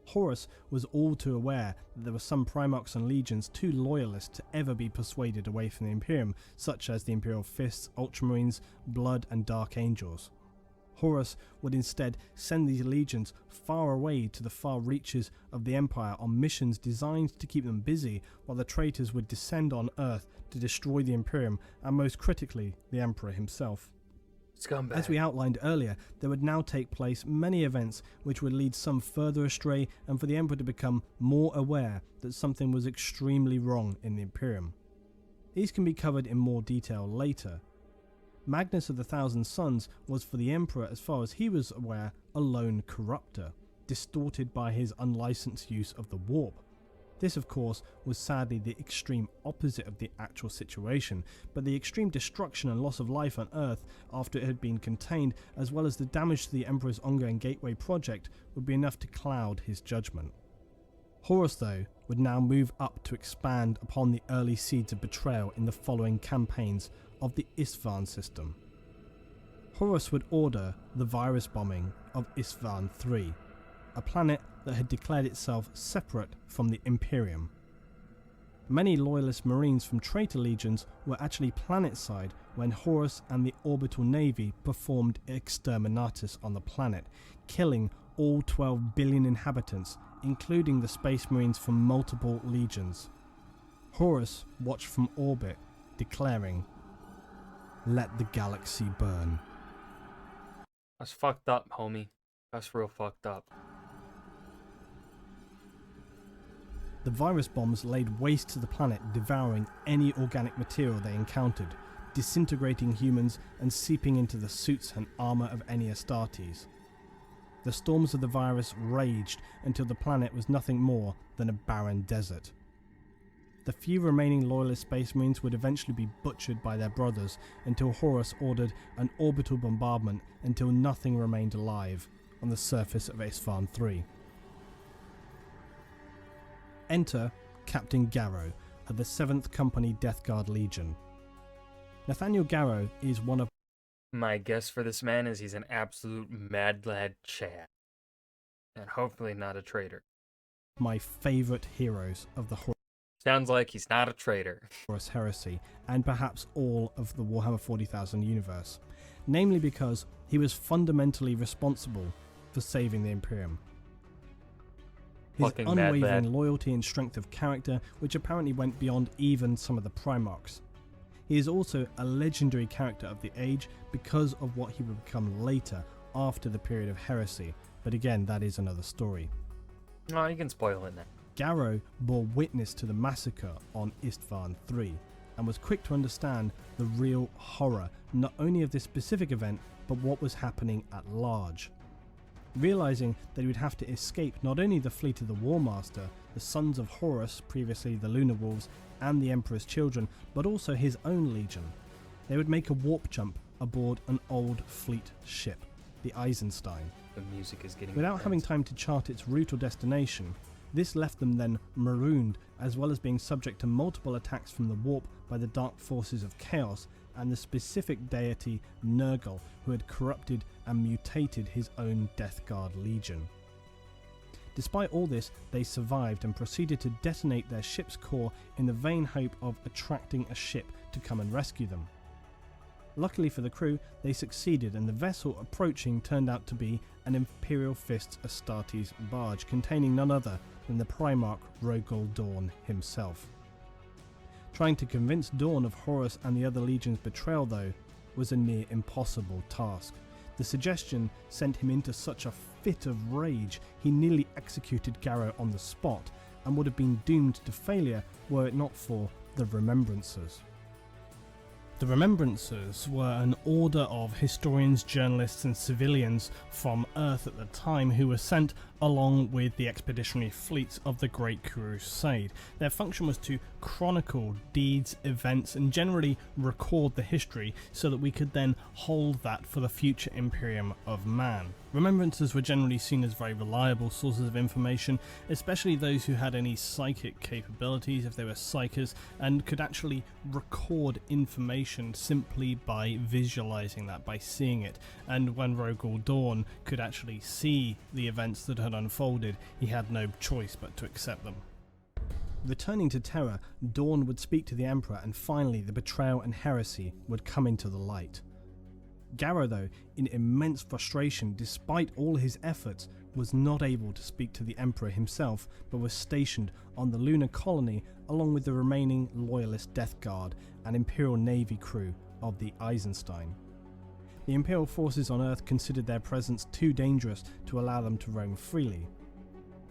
Horus was all too aware that there were some Primarchs and Legions too loyalist to ever be persuaded away from the Imperium, such as the Imperial Fists, Ultramarines, Blood and Dark Angels. Horus would instead send these legions far away to the far reaches of the Empire on missions designed to keep them busy, while the traitors would descend on Earth to destroy the Imperium and, most critically, the Emperor himself. Scumbag. As we outlined earlier, there would now take place many events which would lead some further astray and for the Emperor to become more aware that something was extremely wrong in the Imperium. These can be covered in more detail later. Magnus of the Thousand Sons was for the Emperor, as far as he was aware, a lone corrupter, distorted by his unlicensed use of the warp. This, of course, was sadly the extreme opposite of the actual situation, but the extreme destruction and loss of life on Earth after it had been contained, as well as the damage to the Emperor's ongoing Gateway project, would be enough to cloud his judgment. Horus, though, would now move up to expand upon the early seeds of betrayal in the following campaigns of the Istvaan system. Horus would order the virus bombing of Istvaan III, a planet that had declared itself separate from the Imperium. Many Loyalist Marines from traitor legions were actually planetside when Horus and the orbital navy performed exterminatus on the planet, killing all 12 billion inhabitants, including the Space Marines from multiple legions. Horus watched from orbit, declaring, "Let the galaxy burn." That's fucked up, homie. That's real fucked up. The virus bombs laid waste to the planet, devouring any organic material they encountered, disintegrating humans and seeping into the suits and armour of any Astartes. The storms of the virus raged until the planet was nothing more than a barren desert. The few remaining Loyalist Space Marines would eventually be butchered by their brothers until Horus ordered an orbital bombardment until nothing remained alive on the surface of Istvaan III. Enter Captain Garrow of the 7th Company Death Guard Legion. Nathaniel Garrow is one of My guess for this man is he's an absolute mad lad Chad. And hopefully not a traitor. my favourite heroes of the Sounds like he's not a traitor. Horus Heresy, and perhaps all of the Warhammer 40,000 universe, namely because he was fundamentally responsible for saving the Imperium. His Fucking mad unwavering lad. loyalty and strength of character, which apparently went beyond even some of the Primarchs. He is also a legendary character of the age because of what he would become later after the period of Heresy, but again, that is another story. Oh, you can spoil it now. Garrow bore witness to the massacre on Istvaan III and was quick to understand the real horror not only of this specific event but what was happening at large. Realizing that he would have to escape not only the fleet of the War Master, the sons of Horus, previously the Lunar Wolves, and the Emperor's children, but also his own legion, they would make a warp jump aboard an old fleet ship, the Eisenstein. The music is getting Without intense. having time to chart its route or destination, this left them then marooned, as well as being subject to multiple attacks from the warp by the dark forces of chaos and the specific deity Nurgle, who had corrupted and mutated his own Death Guard legion. Despite all this, they survived and proceeded to detonate their ship's core in the vain hope of attracting a ship to come and rescue them. Luckily for the crew, they succeeded, and the vessel approaching turned out to be an Imperial Fist's Astartes barge containing none other than the Primarch Rogol Dawn himself. Trying to convince Dawn of Horus and the other legion's betrayal, though, was a near impossible task. The suggestion sent him into such a fit of rage he nearly executed Garrow on the spot, and would have been doomed to failure were it not for the Remembrancers. The Remembrancers were an order of historians, journalists and civilians from Earth at the time who were sent along with the expeditionary fleets of the Great Crusade. Their function was to chronicle deeds, events and generally record the history so that we could then hold that for the future Imperium of Man. Remembrancers were generally seen as very reliable sources of information, especially those who had any psychic capabilities, if they were psychers, and could actually record information simply by visualizing that, by seeing it. And when Rogol Dawn could actually see the events that had unfolded, he had no choice but to accept them. Returning to Terra, Dawn would speak to the Emperor, and finally the betrayal and heresy would come into the light. Garrow, though, in immense frustration despite all his efforts, was not able to speak to the Emperor himself, but was stationed on the lunar colony along with the remaining Loyalist Death Guard and Imperial Navy crew of the Eisenstein. The Imperial forces on Earth considered their presence too dangerous to allow them to roam freely.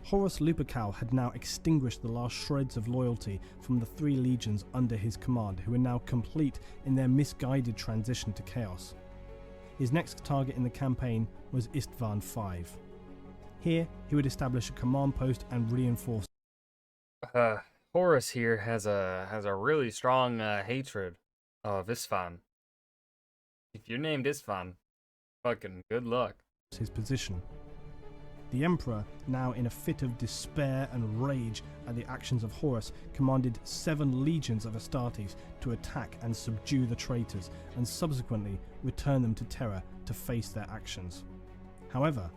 Horus Lupercal had now extinguished the last shreds of loyalty from the 3 legions under his command, who were now complete in their misguided transition to chaos. His next target in the campaign was Istvaan V. Here, he would establish a command post and reinforce. Horus here has a really strong hatred of Istvaan. If you're named Istvaan, fucking good luck. His position. The Emperor, now in a fit of despair and rage at the actions of Horus, commanded 7 legions of Astartes to attack and subdue the traitors, and subsequently return them to Terra to face their actions. However,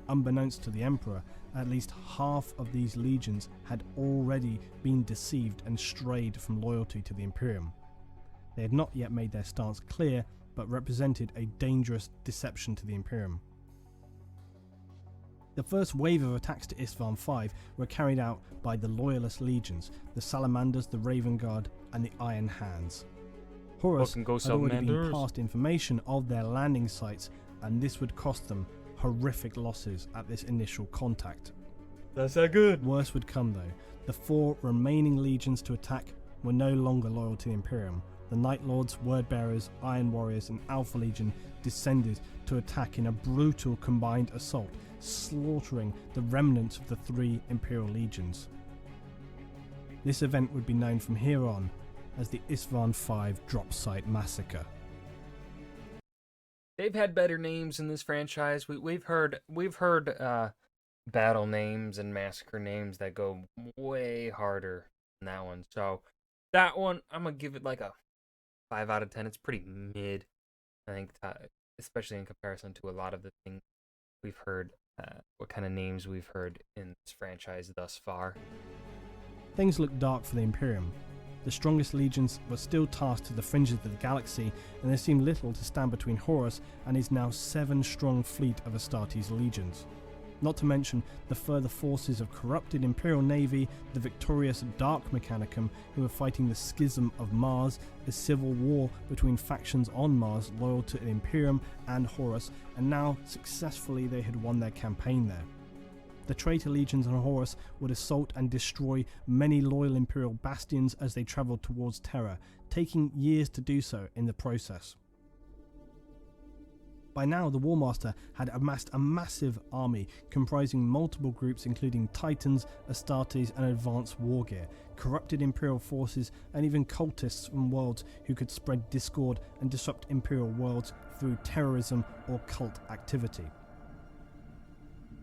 unbeknownst to the Emperor, at least half of these legions had already been deceived and strayed from loyalty to the Imperium. They had not yet made their stance clear, but represented a dangerous deception to the Imperium. The first wave of attacks to Istvaan V were carried out by the Loyalist legions, the Salamanders, the Raven Guard, and the Iron Hands. Horus had already been passed information of their landing sites, and this would cost them horrific losses at this initial contact. That's not good. Worse would come though. The 4 remaining legions to attack were no longer loyal to the Imperium. The Night Lords, Word Bearers, Iron Warriors, and Alpha Legion descended to attack in a brutal combined assault, slaughtering the remnants of the 3 Imperial legions. This event would be known from here on as the Istvaan V drop site massacre. They've had better names in this franchise. We've heard battle names and massacre names that go way harder than that one. So that one, I'm gonna give it like a 5 out of 10. It's pretty mid, I think, especially in comparison to a lot of the things we've heard. What kind of names we've heard in this franchise thus far. Things looked dark for the Imperium. The strongest legions were still tasked to the fringes of the galaxy, and there seemed little to stand between Horus and his now 7-strong fleet of Astartes legions. Not to mention the further forces of corrupted Imperial Navy, the victorious Dark Mechanicum, who were fighting the Schism of Mars, a civil war between factions on Mars loyal to the Imperium and Horus, and now successfully they had won their campaign there. The traitor legions on Horus would assault and destroy many loyal Imperial bastions as they travelled towards Terra, taking years to do so in the process. By now, the Warmaster had amassed a massive army comprising multiple groups including Titans, Astartes and advanced war gear, corrupted Imperial forces and even cultists from worlds who could spread discord and disrupt Imperial worlds through terrorism or cult activity.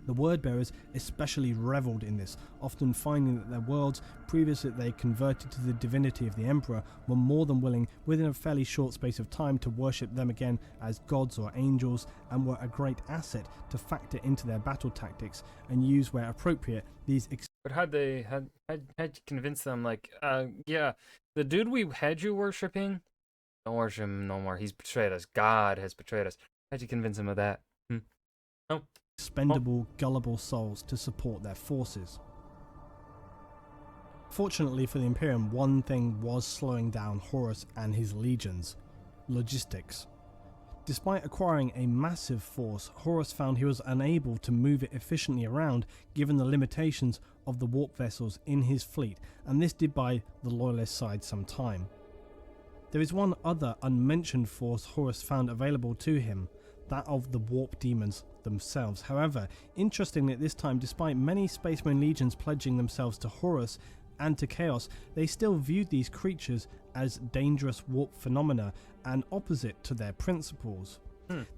The Word-Bearers especially revelled in this, often finding that their worlds, previously they converted to the divinity of the Emperor, were more than willing, within a fairly short space of time, to worship them again as gods or angels, and were a great asset to factor into their battle tactics and use where appropriate these. But how'd you convince them, like, yeah, the dude we had you worshipping, don't worship him no more, he's betrayed us, God has betrayed us. How'd you convince him of that? No. Expendable, gullible souls to support their forces. Fortunately for the Imperium, one thing was slowing down Horus and his legions: logistics. Despite acquiring a massive force, Horus found he was unable to move it efficiently around given the limitations of the warp vessels in his fleet, and this did buy the Loyalist side some time. There is one other unmentioned force Horus found available to him, that of the warp demons themselves. However, interestingly at this time, despite many Space Marine legions pledging themselves to Horus and to Chaos, they still viewed these creatures as dangerous warp phenomena and opposite to their principles.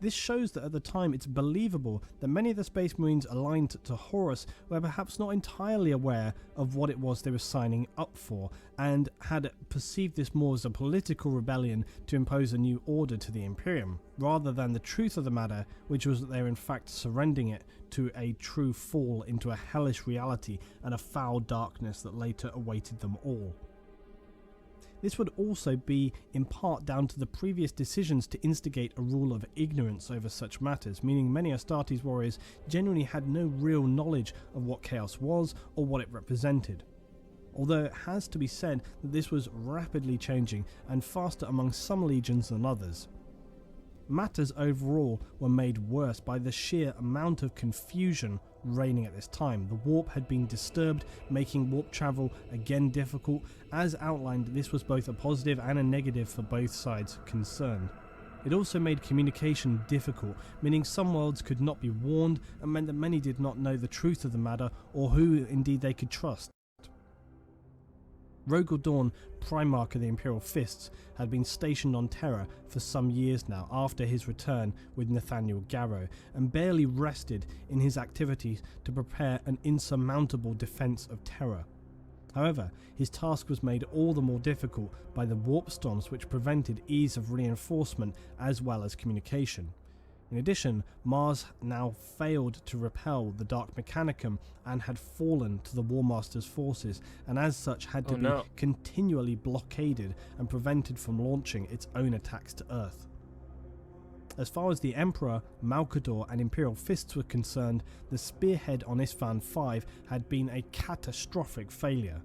This shows that at the time it's believable that many of the Space Marines aligned to Horus were perhaps not entirely aware of what it was they were signing up for, and had perceived this more as a political rebellion to impose a new order to the Imperium, rather than the truth of the matter, which was that they were in fact surrendering it to a true fall into a hellish reality and a foul darkness that later awaited them all. This would also be in part down to the previous decisions to instigate a rule of ignorance over such matters, meaning many Astartes warriors genuinely had no real knowledge of what Chaos was or what it represented. Although it has to be said that this was rapidly changing and faster among some legions than others. Matters overall were made worse by the sheer amount of confusion reigning at this time. The warp had been disturbed, making warp travel again difficult. As outlined, this was both a positive and a negative for both sides concerned. It also made communication difficult, meaning some worlds could not be warned, and meant that many did not know the truth of the matter or who indeed they could trust. Rogal Dorn, Primarch of the Imperial Fists, had been stationed on Terra for some years now after his return with Nathaniel Garrow, and barely rested in his activities to prepare an insurmountable defence of Terra. However, his task was made all the more difficult by the warp storms which prevented ease of reinforcement as well as communication. In addition, Mars now failed to repel the Dark Mechanicum and had fallen to the War Master's forces, and as such had to be continually blockaded and prevented from launching its own attacks to Earth. As far as the Emperor, Malcador and Imperial Fists were concerned, the spearhead on Istvaan V had been a catastrophic failure.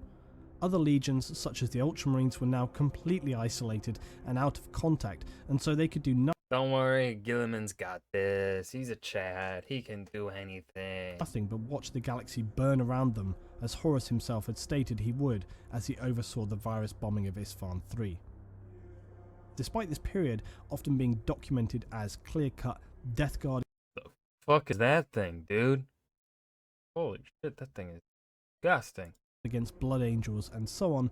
Other legions, such as the Ultramarines, were now completely isolated and out of contact, and so they could do nothing. Don't worry, Guilliman's got this. He's a Chad. He can do anything. Nothing but watch the galaxy burn around them, as Horus himself had stated he would as he oversaw the virus bombing of Istvaan III. Despite this period often being documented as clear-cut Death Guard. The fuck is that thing, dude? Holy shit, that thing is disgusting. Against Blood Angels and so on,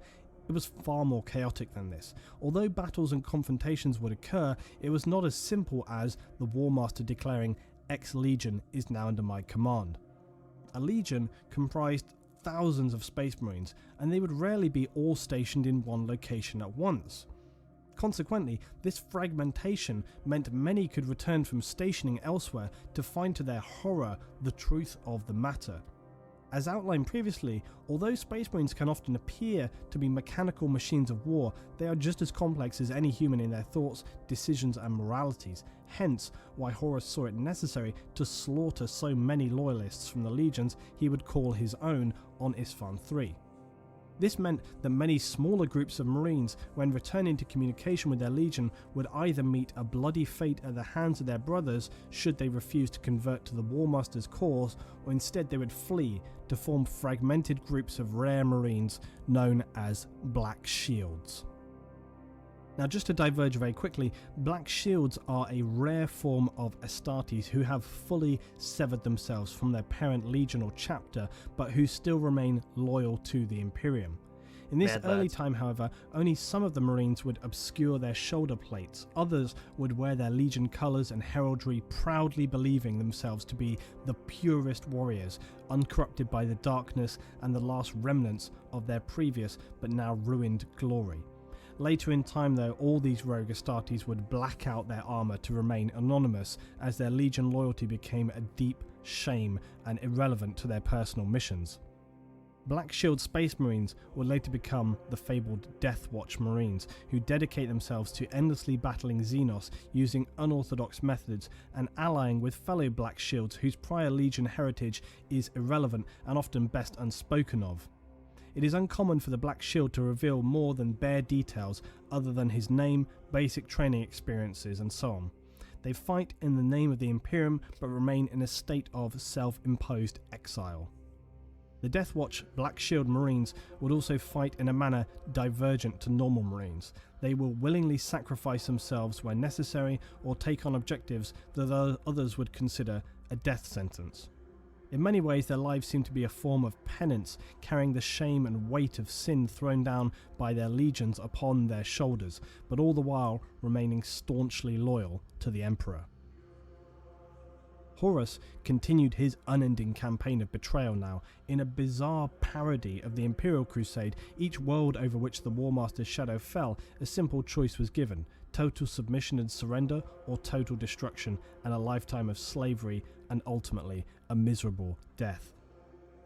it was far more chaotic than this. Although battles and confrontations would occur, it was not as simple as the War Master declaring X Legion is now under my command. A legion comprised thousands of Space Marines, and they would rarely be all stationed in one location at once. Consequently, this fragmentation meant many could return from stationing elsewhere to find to their horror the truth of the matter. As outlined previously, although Space Marines can often appear to be mechanical machines of war, they are just as complex as any human in their thoughts, decisions and moralities, hence why Horus saw it necessary to slaughter so many Loyalists from the legions he would call his own on Istvaan III. This meant that many smaller groups of Marines, when returning to communication with their legion, would either meet a bloody fate at the hands of their brothers should they refuse to convert to the War Master's cause, or instead they would flee to form fragmented groups of rare Marines known as Black Shields. Now, just to diverge very quickly, Black Shields are a rare form of Astartes who have fully severed themselves from their parent legion or chapter, but who still remain loyal to the Imperium. In this early time, however, only some of the Marines would obscure their shoulder plates, others would wear their legion colours and heraldry, proudly believing themselves to be the purest warriors, uncorrupted by the darkness and the last remnants of their previous but now ruined glory. Later in time though, all these rogue Astartes would black out their armour to remain anonymous, as their legion loyalty became a deep shame and irrelevant to their personal missions. Black Shield Space Marines would later become the fabled Death Watch Marines, who dedicate themselves to endlessly battling Xenos using unorthodox methods and allying with fellow Black Shields whose prior legion heritage is irrelevant and often best unspoken of. It is uncommon for the Black Shield to reveal more than bare details other than his name, basic training experiences and so on. They fight in the name of the Imperium but remain in a state of self-imposed exile. The Death Watch Black Shield Marines would also fight in a manner divergent to normal Marines. They will willingly sacrifice themselves where necessary or take on objectives that others would consider a death sentence. In many ways, their lives seem to be a form of penance, carrying the shame and weight of sin thrown down by their legions upon their shoulders, but all the while remaining staunchly loyal to the Emperor. Horus continued his unending campaign of betrayal now. In a bizarre parody of the Imperial Crusade, each world over which the War Master's shadow fell, a simple choice was given: total submission and surrender, or total destruction and a lifetime of slavery, and ultimately a miserable death.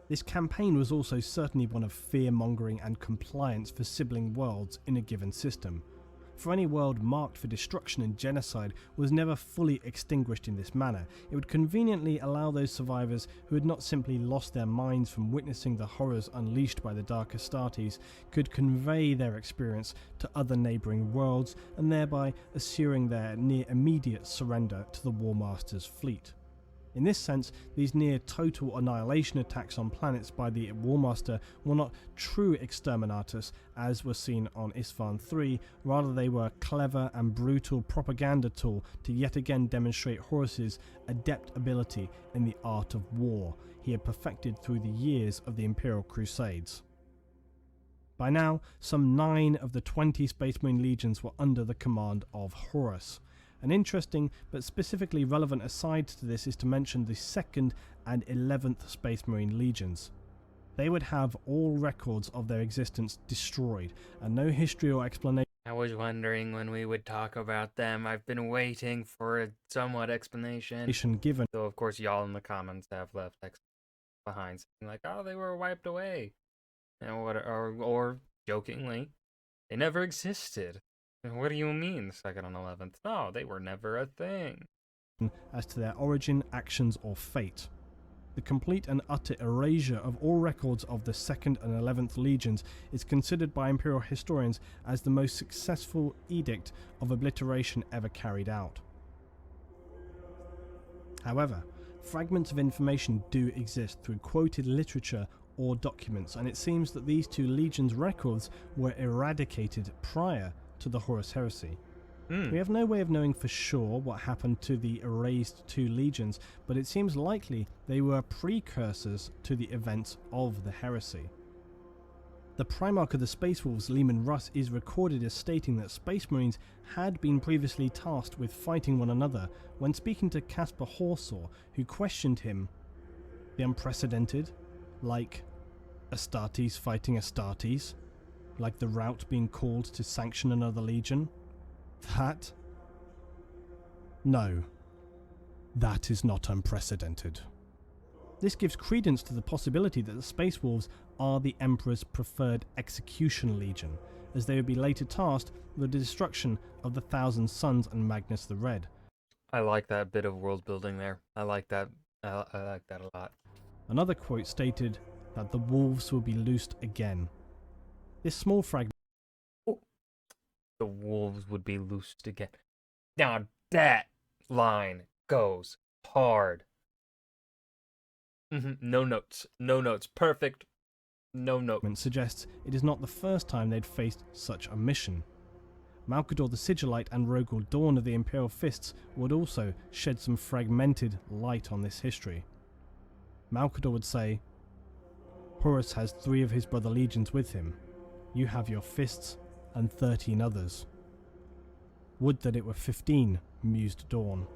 This campaign was also certainly one of fear-mongering and compliance for sibling worlds in a given system. For any world marked for destruction and genocide was never fully extinguished in this manner. It would conveniently allow those survivors who had not simply lost their minds from witnessing the horrors unleashed by the Dark Astartes could convey their experience to other neighbouring worlds, and thereby assuring their near immediate surrender to the War Master's fleet. In this sense, these near total annihilation attacks on planets by the War Master were not true exterminatus as were seen on Istvaan III, rather they were a clever and brutal propaganda tool to yet again demonstrate Horus's adept ability in the art of war he had perfected through the years of the Imperial Crusades. By now, some 9 of the 20 Space Marine legions were under the command of Horus. An interesting but specifically relevant aside to this is to mention the 2nd and 11th Space Marine legions. They would have all records of their existence destroyed, and no history or explanation. I was wondering when we would talk about them. I've been waiting for a somewhat explanation. Given. So of course y'all in the comments have left text behind saying like, oh, they were wiped away. And what, or jokingly, they never existed. What do you mean, 2nd and 11th? No, they were never a thing. As to their origin, actions, or fate. The complete and utter erasure of all records of the 2nd and 11th legions is considered by Imperial historians as the most successful edict of obliteration ever carried out. However, fragments of information do exist through quoted literature or documents, and it seems that these 2 legions' records were eradicated prior to the Horus Heresy. We have no way of knowing for sure what happened to the erased 2 legions, but it seems likely they were precursors to the events of the Heresy. The Primarch of the Space Wolves, Leman Russ, is recorded as stating that Space Marines had been previously tasked with fighting one another when speaking to Caspar Horsaw, who questioned him. The unprecedented? Like Astartes fighting Astartes? Like the rout being called to sanction another legion? That? No. That is not unprecedented. This gives credence to the possibility that the Space Wolves are the Emperor's preferred execution legion, as they would be later tasked with the destruction of the Thousand Sons and Magnus the Red. I like that bit of world building there. I like that. I like that a lot. Another quote stated that the wolves will be loosed again. This small fragment. The wolves would be loosed again. Now that line goes hard. No notes. No notes. Perfect. No notes. Suggests it is not the first time they'd faced such a mission. Malcador the Sigillite and Rogel Dawn of the Imperial Fists would also shed some fragmented light on this history. Malcador would say, Horus has 3 of his brother legions with him. You have your fists and 13 others. Would that it were 15, mused Dawn.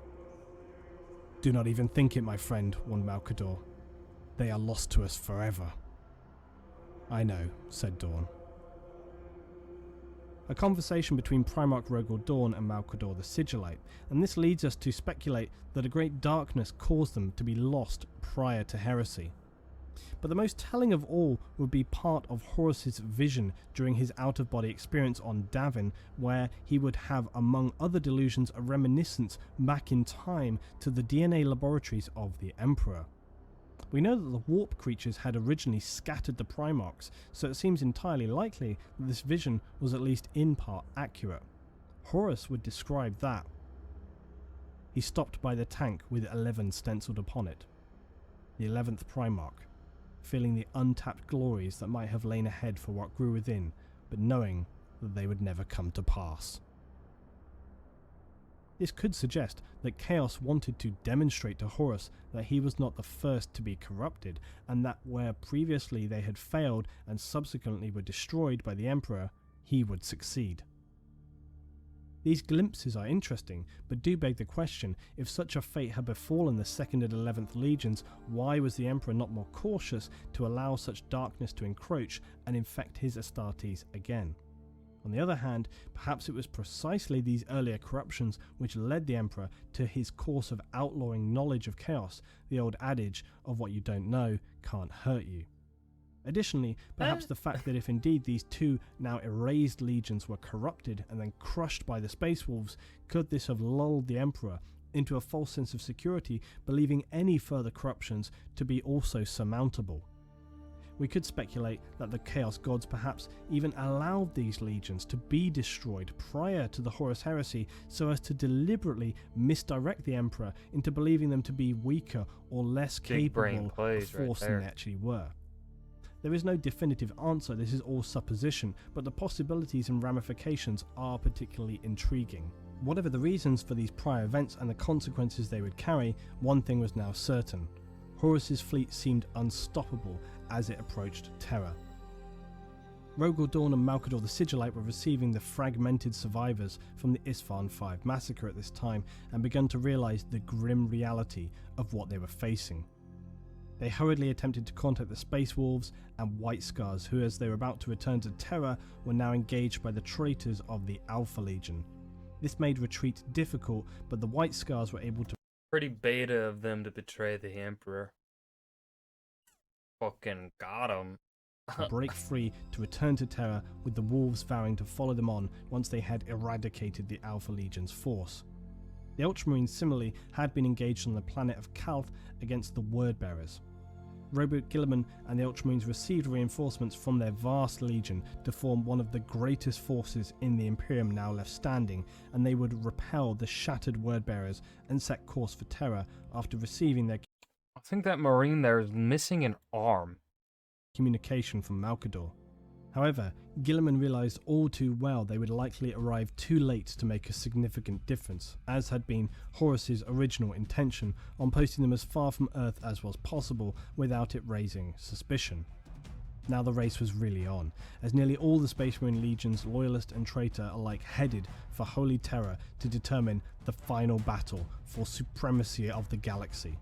Do not even think it, my friend, warned Malcador. They are lost to us forever. I know, said Dawn. A conversation between Primarch Rogel Dawn and Malcador the Sigillite, and this leads us to speculate that a great darkness caused them to be lost prior to heresy. But the most telling of all would be part of Horus's vision during his out-of-body experience on Davin, where he would have, among other delusions, a reminiscence back in time to the DNA laboratories of the Emperor. We know that the warp creatures had originally scattered the Primarchs, so it seems entirely likely that this vision was at least in part accurate. Horus would describe that. He stopped by the tank with 11 stenciled upon it. The 11th Primarch, feeling the untapped glories that might have lain ahead for what grew within, but knowing that they would never come to pass. This could suggest that Chaos wanted to demonstrate to Horus that he was not the first to be corrupted, and that where previously they had failed and subsequently were destroyed by the Emperor, he would succeed. These glimpses are interesting, but do beg the question, if such a fate had befallen the 2nd and 11th legions, why was the Emperor not more cautious to allow such darkness to encroach and infect his Astartes again? On the other hand, perhaps it was precisely these earlier corruptions which led the Emperor to his course of outlawing knowledge of chaos, the old adage of what you don't know can't hurt you. Additionally, perhaps the fact that if indeed these 2 now erased legions were corrupted and then crushed by the Space Wolves, could this have lulled the Emperor into a false sense of security, believing any further corruptions to be also surmountable? We could speculate that the Chaos Gods perhaps even allowed these legions to be destroyed prior to the Horus Heresy so as to deliberately misdirect the Emperor into believing them to be weaker or less capable of force than they actually were. There is no definitive answer, this is all supposition, but the possibilities and ramifications are particularly intriguing. Whatever the reasons for these prior events and the consequences they would carry, one thing was now certain. Horus's fleet seemed unstoppable as it approached Terra. Rogal Dawn and Malcador the Sigillite were receiving the fragmented survivors from the Istvaan V massacre at this time and begun to realise the grim reality of what they were facing. They hurriedly attempted to contact the Space Wolves and White Scars, who, as they were about to return to Terra, were now engaged by the traitors of the Alpha Legion. This made retreat difficult, but the White Scars were able to Pretty beta of them to betray the Emperor. Fucking got him. break free to return to Terra, with the Wolves vowing to follow them on once they had eradicated the Alpha Legion's force. The Ultramarines similarly had been engaged on the planet of Calth against the Wordbearers. Robert Guilliman and the Ultramarines received reinforcements from their vast legion to form one of the greatest forces in the Imperium now left standing, and they would repel the shattered Wordbearers and set course for Terra after receiving their I think that Marine there is missing an arm. communication from Malcador. However, Guilliman realised all too well they would likely arrive too late to make a significant difference, as had been Horus's original intention on posting them as far from Earth as was possible without it raising suspicion. Now the race was really on, as nearly all the Space Marine legions, Loyalist and Traitor, alike headed for Holy Terra to determine the final battle for supremacy of the galaxy.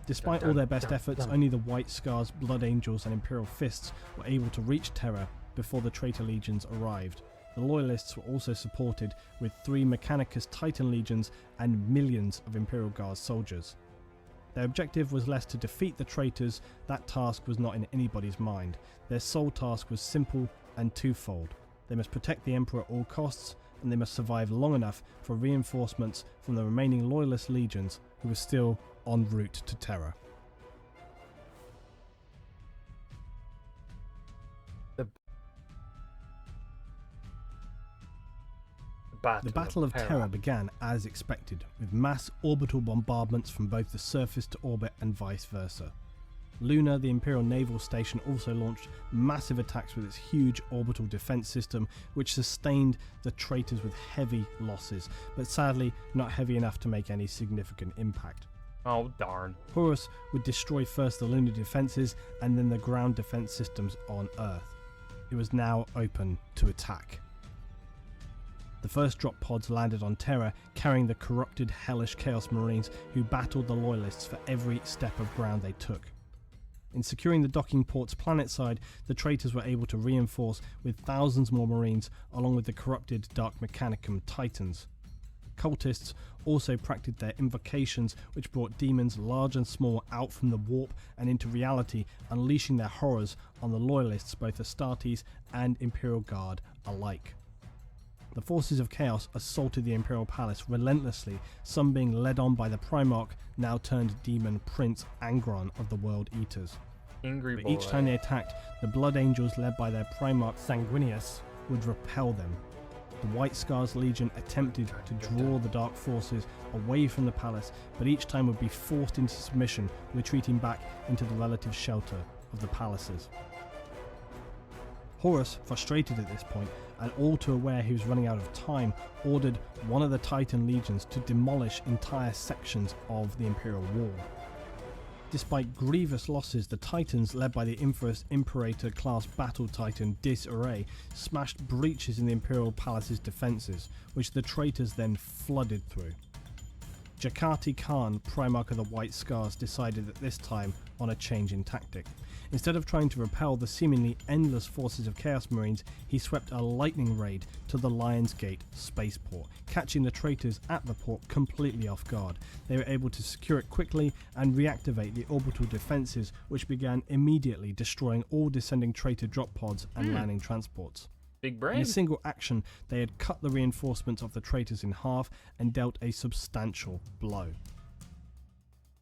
Despite all their best efforts, only the White Scars, Blood Angels and Imperial Fists were able to reach Terra before the Traitor Legions arrived. The Loyalists were also supported with 3 Mechanicus Titan Legions and millions of Imperial Guard soldiers. Their objective was less to defeat the traitors. That task was not in anybody's mind. Their sole task was simple and twofold. They must protect the Emperor at all costs, and they must survive long enough for reinforcements from the remaining Loyalist legions who were still en route to Terra. The Battle of Terra began as expected, with mass orbital bombardments from both the surface to orbit and vice versa. Luna, the Imperial Naval Station, also launched massive attacks with its huge orbital defense system, which sustained the traitors with heavy losses, but sadly not heavy enough to make any significant impact. Oh, darn. Horus would destroy first the lunar defences and then the ground defence systems on Earth. It was now open to attack. The first drop pods landed on Terra, carrying the corrupted hellish Chaos Marines who battled the Loyalists for every step of ground they took. In securing the docking port's planetside, the traitors were able to reinforce with thousands more Marines along with the corrupted Dark Mechanicum Titans. Cultists also practiced their invocations, which brought demons large and small out from the warp and into reality, unleashing their horrors on the Loyalists, both Astartes and Imperial Guard alike. The forces of Chaos assaulted the Imperial Palace relentlessly, some being led on by the Primarch, now turned demon Prince Angron of the World Eaters. Angry But boy. each time they attacked, the Blood Angels led by their Primarch Sanguinius would repel them. The White Scars Legion attempted to draw the Dark Forces away from the palace, but each time would be forced into submission, retreating back into the relative shelter of the palaces. Horus, frustrated at this point, and all too aware he was running out of time, ordered one of the Titan legions to demolish entire sections of the Imperial Wall. Despite grievous losses, the Titans, led by the infamous Imperator-class battle titan Disarray, smashed breaches in the Imperial Palace's defences, which the traitors then flooded through. Jakati Khan, Primarch of the White Scars, decided at this time on a change in tactic. Instead of trying to repel the seemingly endless forces of Chaos Marines, he swept a lightning raid to the Lion's Gate spaceport, catching the traitors at the port completely off guard. They were able to secure it quickly and reactivate the orbital defences, which began immediately destroying all descending traitor drop pods and landing transports. Big In brain. a single action, they had cut the reinforcements of the traitors in half and dealt a substantial blow.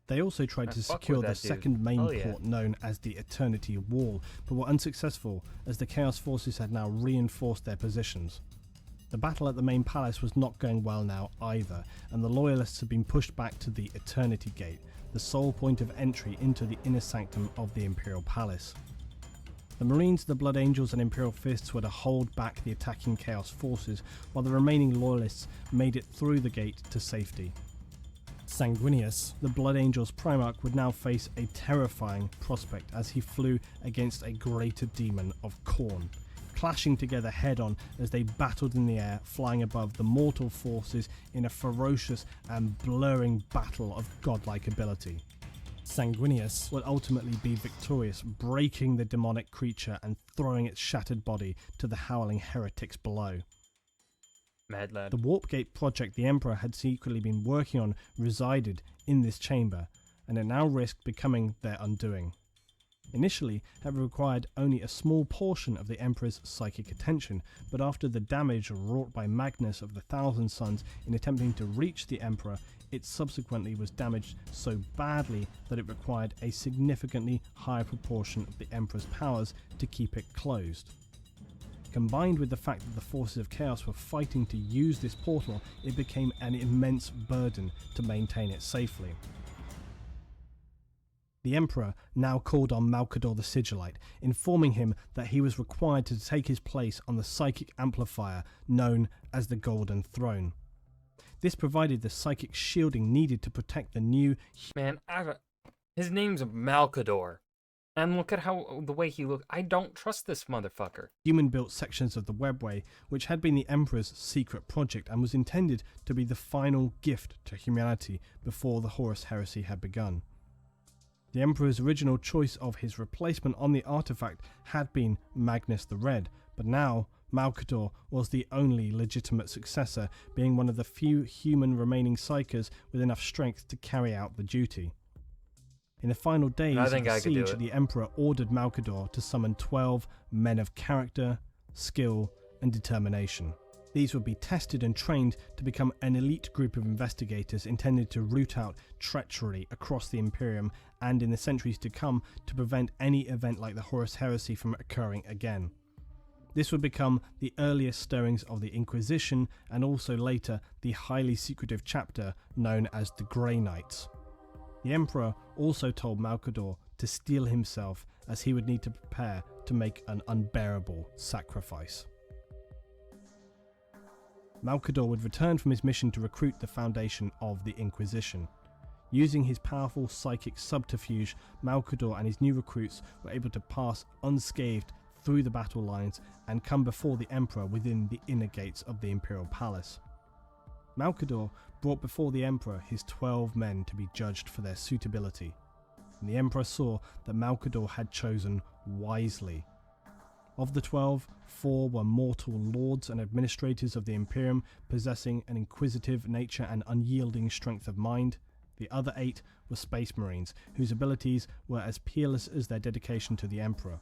They also tried to fuck secure with the that dude. second main Hell yeah. port known as the Eternity Wall, but were unsuccessful as the Chaos Forces had now reinforced their positions. The battle at the main palace was not going well now either, and the Loyalists had been pushed back to the Eternity Gate, the sole point of entry into the inner sanctum of the Imperial Palace. The Marines, the Blood Angels and Imperial Fists were to hold back the attacking Chaos Forces, while the remaining Loyalists made it through the gate to safety. Sanguinius, the Blood Angel's Primarch, would now face a terrifying prospect as he flew against a greater demon of Khorne, clashing together head-on as they battled in the air, flying above the mortal forces in a ferocious and blurring battle of godlike ability. Sanguinius would ultimately be victorious, breaking the demonic creature and throwing its shattered body to the howling heretics below. Mad lad. The Warp Gate project the Emperor had secretly been working on resided in this chamber, and it now risked becoming their undoing. Initially, it required only a small portion of the Emperor's psychic attention, but after the damage wrought by Magnus of the Thousand Suns in attempting to reach the Emperor, it subsequently was damaged so badly that it required a significantly higher proportion of the Emperor's powers to keep it closed. Combined with the fact that the forces of Chaos were fighting to use this portal, it became an immense burden to maintain it safely. The Emperor now called on Malcador the Sigillite, informing him that he was required to take his place on the psychic amplifier known as the Golden Throne. This provided the psychic shielding needed to protect the new... Man, his name's Malcador. And look at the way he looked. I don't trust this motherfucker. Human-built sections of the webway, which had been the Emperor's secret project and was intended to be the final gift to humanity before the Horus Heresy had begun. The Emperor's original choice of his replacement on the artifact had been Magnus the Red, but now Malcador was the only legitimate successor, being one of the few human remaining psykers with enough strength to carry out the duty. In the final days of the siege, the Emperor ordered Malcador to summon 12 men of character, skill, and determination. These would be tested and trained to become an elite group of investigators intended to root out treachery across the Imperium and in the centuries to come to prevent any event like the Horus Heresy from occurring again. This would become the earliest stirrings of the Inquisition and also later the highly secretive chapter known as the Grey Knights. The Emperor also told Malcador to steel himself as he would need to prepare to make an unbearable sacrifice. Malcador would return from his mission to recruit the foundation of the Inquisition. Using his powerful psychic subterfuge, Malcador and his new recruits were able to pass unscathed through the battle lines and come before the Emperor within the inner gates of the Imperial Palace. Malcador brought before the Emperor his 12 men to be judged for their suitability, and the Emperor saw that Malcador had chosen wisely. Of the 12, 4 were mortal lords and administrators of the Imperium, possessing an inquisitive nature and unyielding strength of mind. The other 8 were space marines, whose abilities were as peerless as their dedication to the Emperor.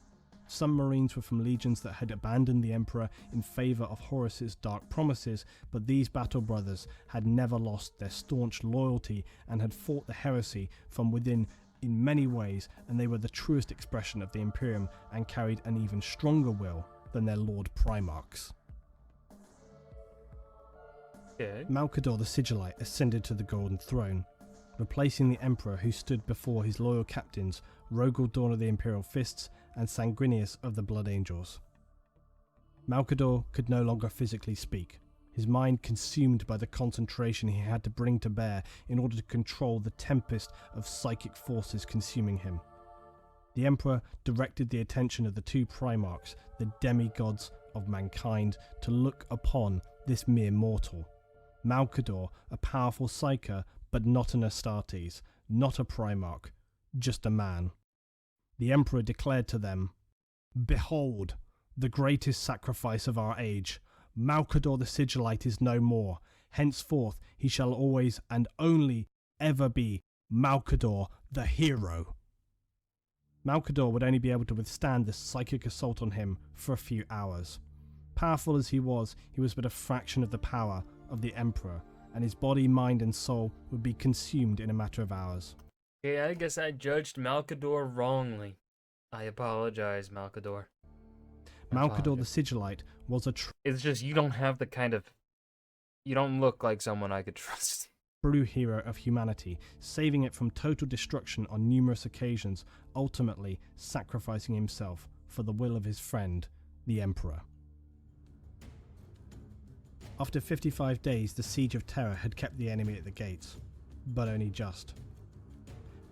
Some marines were from legions that had abandoned the Emperor in favour of Horus's dark promises, but these battle brothers had never lost their staunch loyalty and had fought the heresy from within in many ways, and they were the truest expression of the Imperium and carried an even stronger will than their Lord Primarchs. Okay. Malcador the Sigillite ascended to the Golden Throne, replacing the Emperor who stood before his loyal captains, Rogel Dawn of the Imperial Fists and Sanguinius of the Blood Angels. Malcador could no longer physically speak, his mind consumed by the concentration he had to bring to bear in order to control the tempest of psychic forces consuming him. The Emperor directed the attention of the 2 Primarchs, the demigods of mankind, to look upon this mere mortal. Malcador, a powerful psyker, but not an Astartes, not a Primarch, just a man. The Emperor declared to them, "Behold, the greatest sacrifice of our age. Malcador the Sigillite is no more. Henceforth he shall always and only ever be Malcador the hero." Malcador would only be able to withstand the psychic assault on him for a few hours. Powerful as he was but a fraction of the power of the Emperor, and his body, mind and soul would be consumed in a matter of hours. Okay, I guess I judged Malcador wrongly. I apologize, Malcador. Malcador the Sigillite was a It's just you don't have the kind of... You don't look like someone I could trust. true hero of humanity, saving it from total destruction on numerous occasions, ultimately sacrificing himself for the will of his friend, the Emperor. After 55 days, the siege of Terra had kept the enemy at the gates. but only just.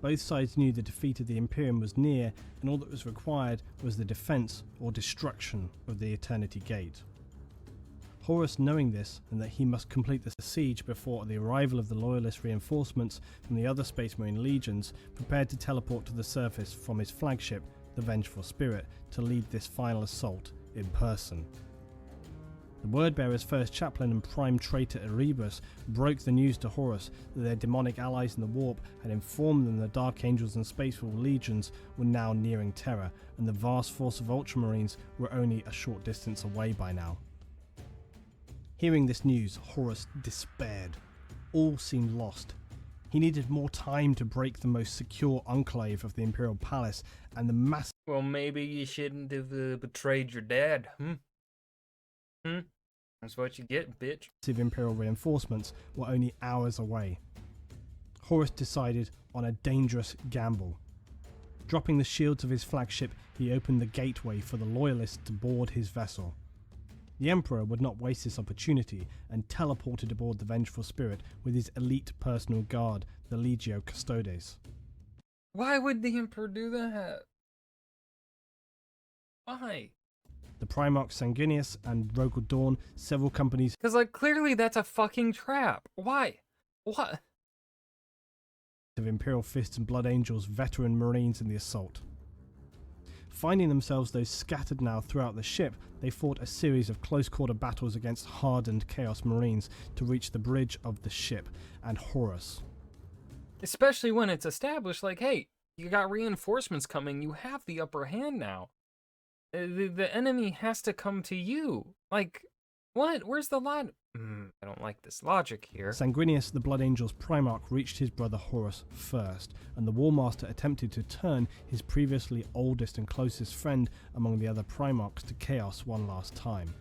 Both sides knew the defeat of the Imperium was near, and all that was required was the defence or destruction of the Eternity Gate. Horus, knowing this and that he must complete the siege before the arrival of the Loyalist reinforcements from the other Space Marine legions, prepared to teleport to the surface from his flagship, the Vengeful Spirit, to lead this final assault in person. The Wordbearer's first chaplain and prime traitor Erebus broke the news to Horus that their demonic allies in the Warp had informed them the Dark Angels and Spacewolf legions were now nearing Terra, and the vast force of Ultramarines were only a short distance away by now. Hearing this news, Horus despaired. All seemed lost. He needed more time to break the most secure enclave of the Imperial Palace, and the massive... Well, maybe you shouldn't have betrayed your dad, That's what you get, bitch. Imperial reinforcements were only hours away. Horus decided on a dangerous gamble. Dropping the shields of his flagship, he opened the gateway for the Loyalists to board his vessel. The Emperor would not waste this opportunity and teleported aboard the Vengeful Spirit with his elite personal guard, the Legio Custodes. Why would the Emperor do that? Why? The Primarchs Sanguinius and Rogel Dawn, several companies... Because, like, clearly that's a fucking trap. Why? What? ...of Imperial Fists and Blood Angels veteran Marines in the assault. Finding themselves though scattered now throughout the ship, they fought a series of close-quarter battles against hardened Chaos Marines to reach the bridge of the ship and Horus. Especially when it's established, like, hey, you got reinforcements coming, you have the upper hand now. The enemy has to come to you. Like, what? Where's the lot? I don't like this logic here. Sanguinius, the Blood Angel's Primarch, reached his brother Horus first, and the Warmaster attempted to turn his previously oldest and closest friend among the other Primarchs to Chaos one last time.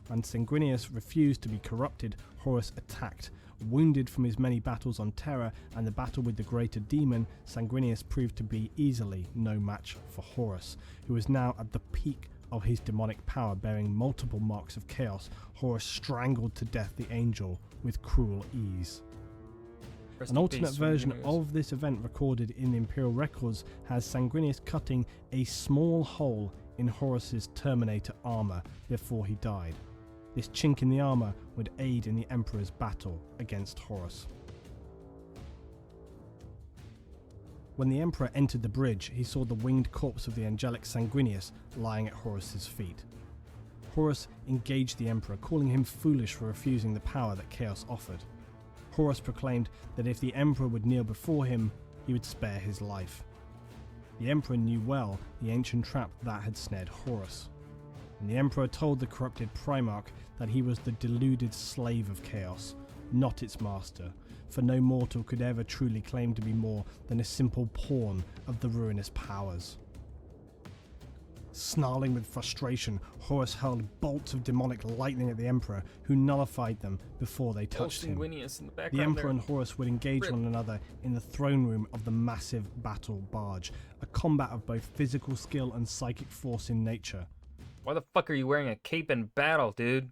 When Sanguinius refused to be corrupted, Horus attacked. Wounded from his many battles on Terra and the battle with the Greater Demon, Sanguinius proved to be easily no match for Horus, who was now at the peak of his demonic power, bearing multiple marks of chaos. Horus strangled to death the angel with cruel ease. An alternate version of this event recorded in the Imperial records has Sanguinius cutting a small hole in Horus's Terminator armor before he died. This chink in the armor would aid in the Emperor's battle against Horus. When the Emperor entered the bridge, he saw the winged corpse of the angelic Sanguinius lying at Horus's feet. Horus engaged the Emperor, calling him foolish for refusing the power that Chaos offered. Horus proclaimed that if the Emperor would kneel before him, he would spare his life. The Emperor knew well the ancient trap that had snared Horus, and the Emperor told the corrupted Primarch that he was the deluded slave of Chaos, not its master, for no mortal could ever truly claim to be more than a simple pawn of the ruinous powers. Snarling with frustration, Horus hurled bolts of demonic lightning at the Emperor, who nullified them before they touched him. The Emperor and Horus would engage one another in the throne room of the massive battle barge, a combat of both physical skill and psychic force in nature. Why the fuck are you wearing a cape in battle, dude?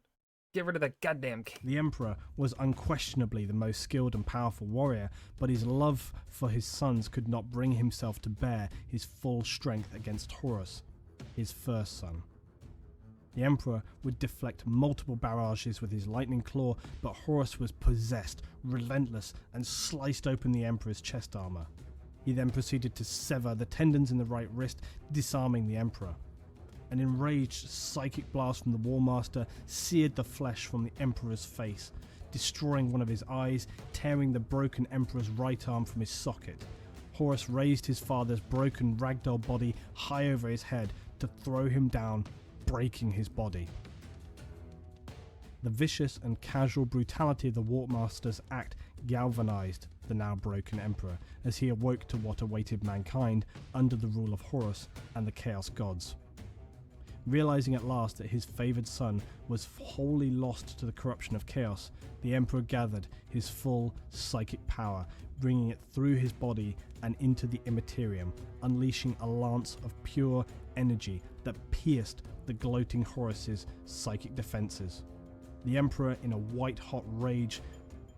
Get rid of that goddamn cape. The Emperor was unquestionably the most skilled and powerful warrior, but his love for his sons could not bring himself to bear his full strength against Horus, his first son. The Emperor would deflect multiple barrages with his lightning claw, but Horus was possessed, relentless, and sliced open the Emperor's chest armor. He then proceeded to sever the tendons in the right wrist, disarming the Emperor. An enraged psychic blast from the Warmaster seared the flesh from the Emperor's face, destroying one of his eyes, tearing the broken Emperor's right arm from his socket. Horus raised his father's broken ragdoll body high over his head to throw him down, breaking his body. The vicious and casual brutality of the Warmaster's act galvanized the now broken Emperor as he awoke to what awaited mankind under the rule of Horus and the Chaos Gods. Realizing at last that his favoured son was wholly lost to the corruption of Chaos, the Emperor gathered his full psychic power, bringing it through his body and into the Immaterium, unleashing a lance of pure energy that pierced the gloating Horus's psychic defences. The Emperor, in a white-hot rage,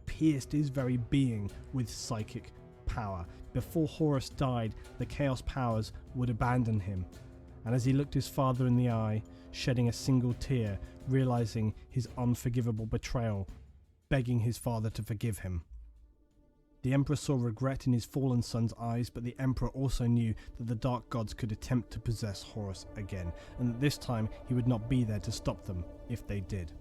pierced his very being with psychic power. Before Horus died, the Chaos powers would abandon him. And as he looked his father in the eye, shedding a single tear, realizing his unforgivable betrayal, begging his father to forgive him. The Emperor saw regret in his fallen son's eyes, but the Emperor also knew that the Dark Gods could attempt to possess Horus again, and that this time he would not be there to stop them if they did.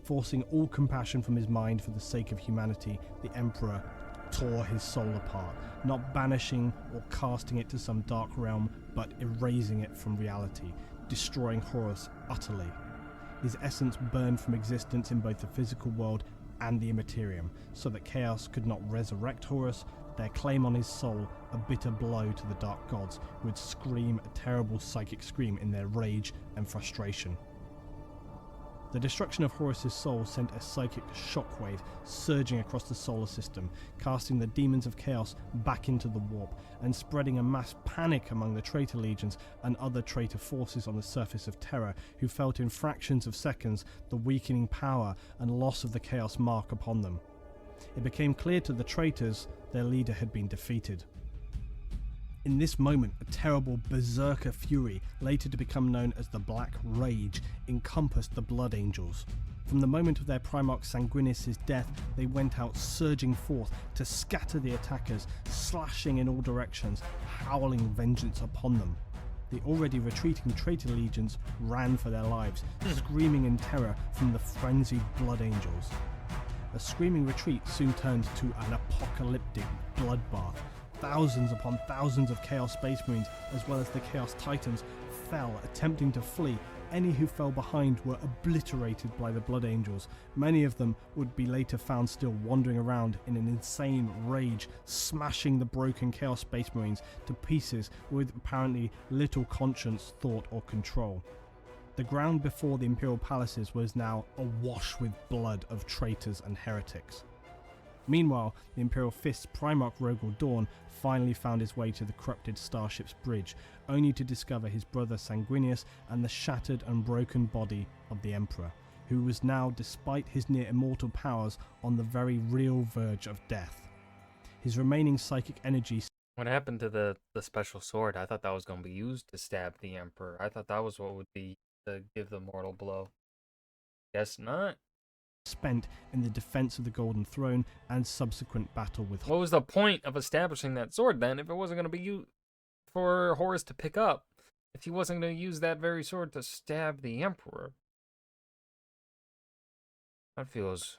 Forcing all compassion from his mind for the sake of humanity, the Emperor tore his soul apart, not banishing or casting it to some dark realm, but erasing it from reality, destroying Horus utterly. His essence burned from existence in both the physical world and the Imperium, so that Chaos could not resurrect Horus, their claim on his soul a bitter blow to the Dark Gods, who would scream a terrible psychic scream in their rage and frustration. The destruction of Horus's soul sent a psychic shockwave surging across the solar system, casting the demons of chaos back into the warp and spreading a mass panic among the traitor legions and other traitor forces on the surface of Terra, who felt in fractions of seconds the weakening power and loss of the chaos mark upon them. It became clear to the traitors their leader had been defeated. In this moment, a terrible berserker fury, later to become known as the Black Rage, encompassed the Blood Angels. From the moment of their Primarch Sanguinius' death, they went out surging forth to scatter the attackers, slashing in all directions, howling vengeance upon them. The already retreating traitor legions ran for their lives, screaming in terror from the frenzied Blood Angels. A screaming retreat soon turned to an apocalyptic bloodbath. Thousands upon thousands of Chaos Space Marines, as well as the Chaos Titans, fell, attempting to flee. Any who fell behind were obliterated by the Blood Angels. Many of them would be later found still wandering around in an insane rage, smashing the broken Chaos Space Marines to pieces with apparently little conscience, thought or control. The ground before the Imperial Palaces was now awash with blood of traitors and heretics. Meanwhile, the Imperial Fist's Primarch Rogel Dawn finally found his way to the corrupted Starship's bridge, only to discover his brother Sanguinius and the shattered and broken body of the Emperor, who was now, despite his near immortal powers, on the very real verge of death. His remaining psychic energy... What happened to the special sword? I thought that was going to be used to stab the Emperor. I thought that was what would be to give the mortal blow. Guess not. Spent in the defense of the Golden Throne and subsequent battle with... What was the point of establishing that sword then if it wasn't going to be used for Horus to pick up? If he wasn't going to use that very sword to stab the Emperor? That feels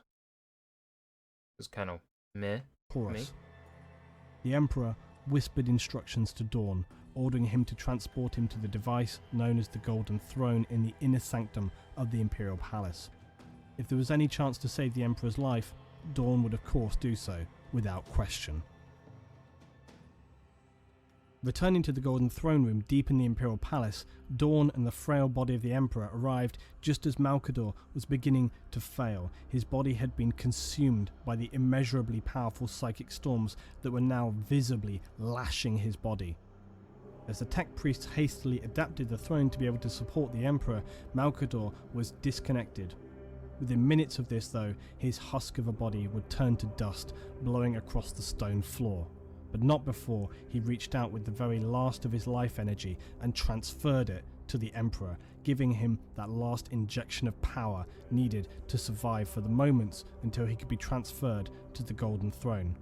kind of meh. Horus. The Emperor whispered instructions to Dawn, ordering him to transport him to the device known as the Golden Throne in the inner sanctum of the Imperial Palace. If there was any chance to save the Emperor's life, Dawn would of course do so, without question. Returning to the Golden Throne Room deep in the Imperial Palace, Dawn and the frail body of the Emperor arrived just as Malcador was beginning to fail. His body had been consumed by the immeasurably powerful psychic storms that were now visibly lashing his body. As the tech priests hastily adapted the throne to be able to support the Emperor, Malcador was disconnected. Within minutes of this, though, his husk of a body would turn to dust, blowing across the stone floor. But not before he reached out with the very last of his life energy and transferred it to the Emperor, giving him that last injection of power needed to survive for the moments until he could be transferred to the Golden Throne.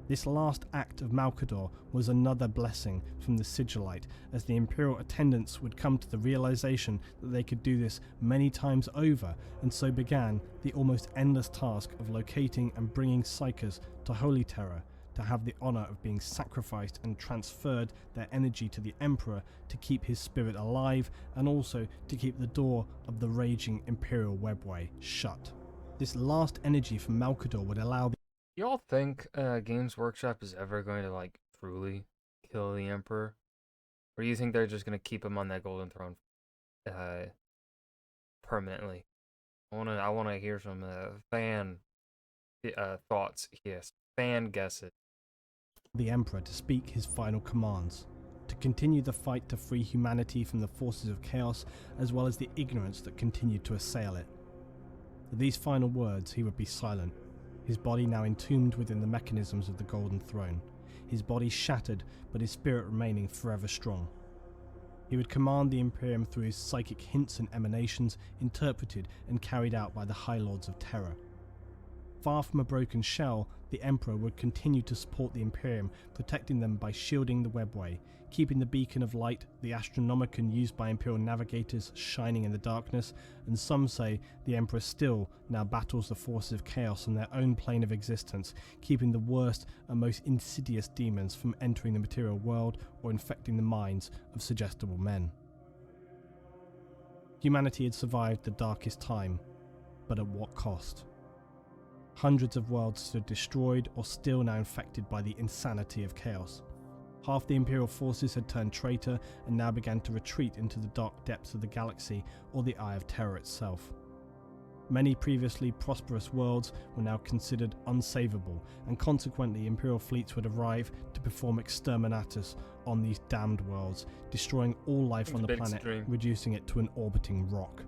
This last act of Malcador was another blessing from the Sigillite, as the Imperial attendants would come to the realization that they could do this many times over, and so began the almost endless task of locating and bringing Psykers to Holy Terra to have the honor of being sacrificed and transferred their energy to the Emperor to keep his spirit alive and also to keep the door of the raging Imperial webway shut. This last energy from Malcador would allow the... Y'all think Games Workshop is ever going to, like, truly kill the Emperor? Or do you think they're just going to keep him on that Golden Throne permanently? I want to hear some fan thoughts. Yes, fan guesses. The Emperor to speak his final commands, to continue the fight to free humanity from the forces of chaos, as well as the ignorance that continued to assail it. At these final words, he would be silent, his body now entombed within the mechanisms of the Golden Throne, his body shattered but his spirit remaining forever strong. He would command the Imperium through his psychic hints and emanations interpreted and carried out by the High Lords of Terra. Far from a broken shell, the Emperor would continue to support the Imperium, protecting them by shielding the webway, keeping the beacon of light, the Astronomicon used by Imperial navigators, shining in the darkness, and some say the Emperor still now battles the forces of chaos on their own plane of existence, keeping the worst and most insidious demons from entering the material world or infecting the minds of suggestible men. Humanity had survived the darkest time, but at what cost? Hundreds of worlds stood destroyed or still now infected by the insanity of chaos. Half the Imperial forces had turned traitor and now began to retreat into the dark depths of the galaxy or the Eye of Terror itself. Many previously prosperous worlds were now considered unsavable, and consequently Imperial fleets would arrive to perform exterminatus on these damned worlds, destroying all life on the planet, extreme. reducing it to an orbiting rock.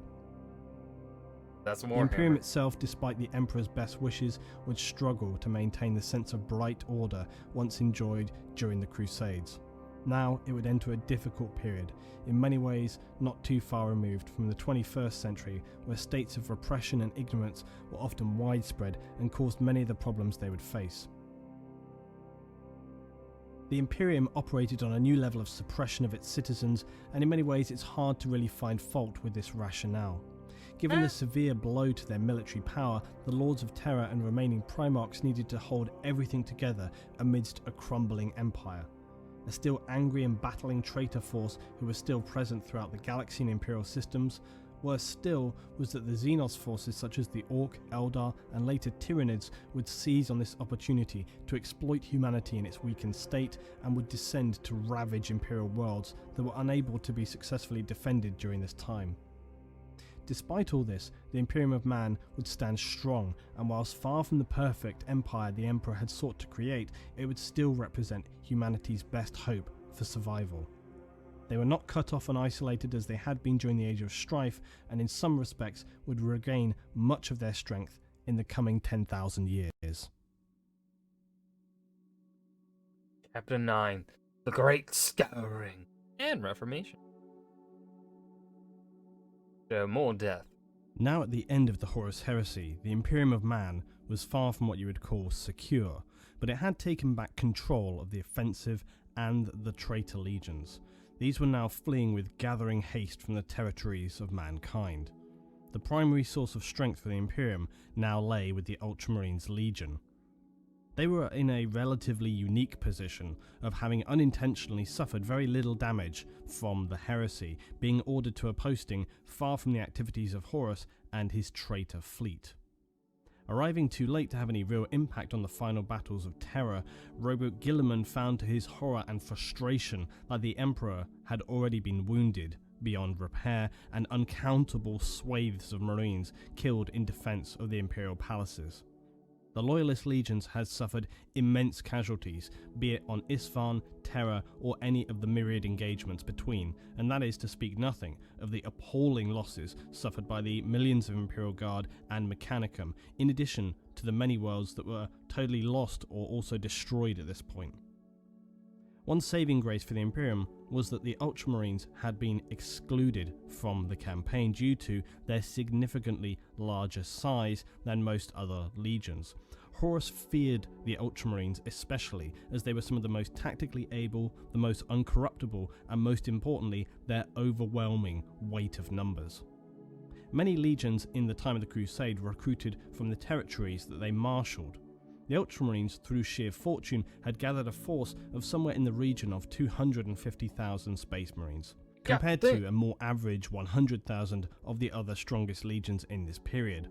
That's The more. Imperium itself, despite the Emperor's best wishes, would struggle to maintain the sense of bright order once enjoyed during the Crusades. Now it would enter a difficult period, in many ways not too far removed from the 21st century, where states of repression and ignorance were often widespread and caused many of the problems they would face. The Imperium operated on a new level of suppression of its citizens, and in many ways it's hard to really find fault with this rationale. Given the severe blow to their military power, the Lords of Terra and remaining Primarchs needed to hold everything together amidst a crumbling empire. A still angry and battling traitor force who was still present throughout the galaxy and Imperial systems. Worse still was that the Xenos forces such as the Orc, Eldar and later Tyranids would seize on this opportunity to exploit humanity in its weakened state and would descend to ravage Imperial worlds that were unable to be successfully defended during this time. Despite all this, the Imperium of Man would stand strong, and whilst far from the perfect empire the Emperor had sought to create, it would still represent humanity's best hope for survival. They were not cut off and isolated as they had been during the Age of Strife, and in some respects would regain much of their strength in the coming 10,000 years. Chapter 9. The Great Scouring and Reformation. More death. Now at the end of the Horus Heresy, the Imperium of Man was far from what you would call secure, but it had taken back control of the offensive and the traitor legions. These were now fleeing with gathering haste from the territories of mankind. The primary source of strength for the Imperium now lay with the Ultramarines Legion. They were in a relatively unique position of having unintentionally suffered very little damage from the heresy, being ordered to a posting far from the activities of Horus and his traitor fleet. Arriving too late to have any real impact on the final battles of Terra, Robert Guilliman found to his horror and frustration that the Emperor had already been wounded beyond repair and uncountable swathes of Marines killed in defence of the Imperial palaces. The Loyalist legions had suffered immense casualties, be it on Istvaan, Terra, or any of the myriad engagements between, and that is to speak nothing of the appalling losses suffered by the millions of Imperial Guard and Mechanicum, in addition to the many worlds that were totally lost or also destroyed at this point. One saving grace for the Imperium was that the Ultramarines had been excluded from the campaign due to their significantly larger size than most other legions. Horus feared the Ultramarines especially, as they were some of the most tactically able, the most uncorruptible, and most importantly, their overwhelming weight of numbers. Many legions in the time of the Crusade recruited from the territories that they marshalled. The Ultramarines, through sheer fortune, had gathered a force of somewhere in the region of 250,000 Space Marines, compared to a more average 100,000 of the other strongest legions in this period.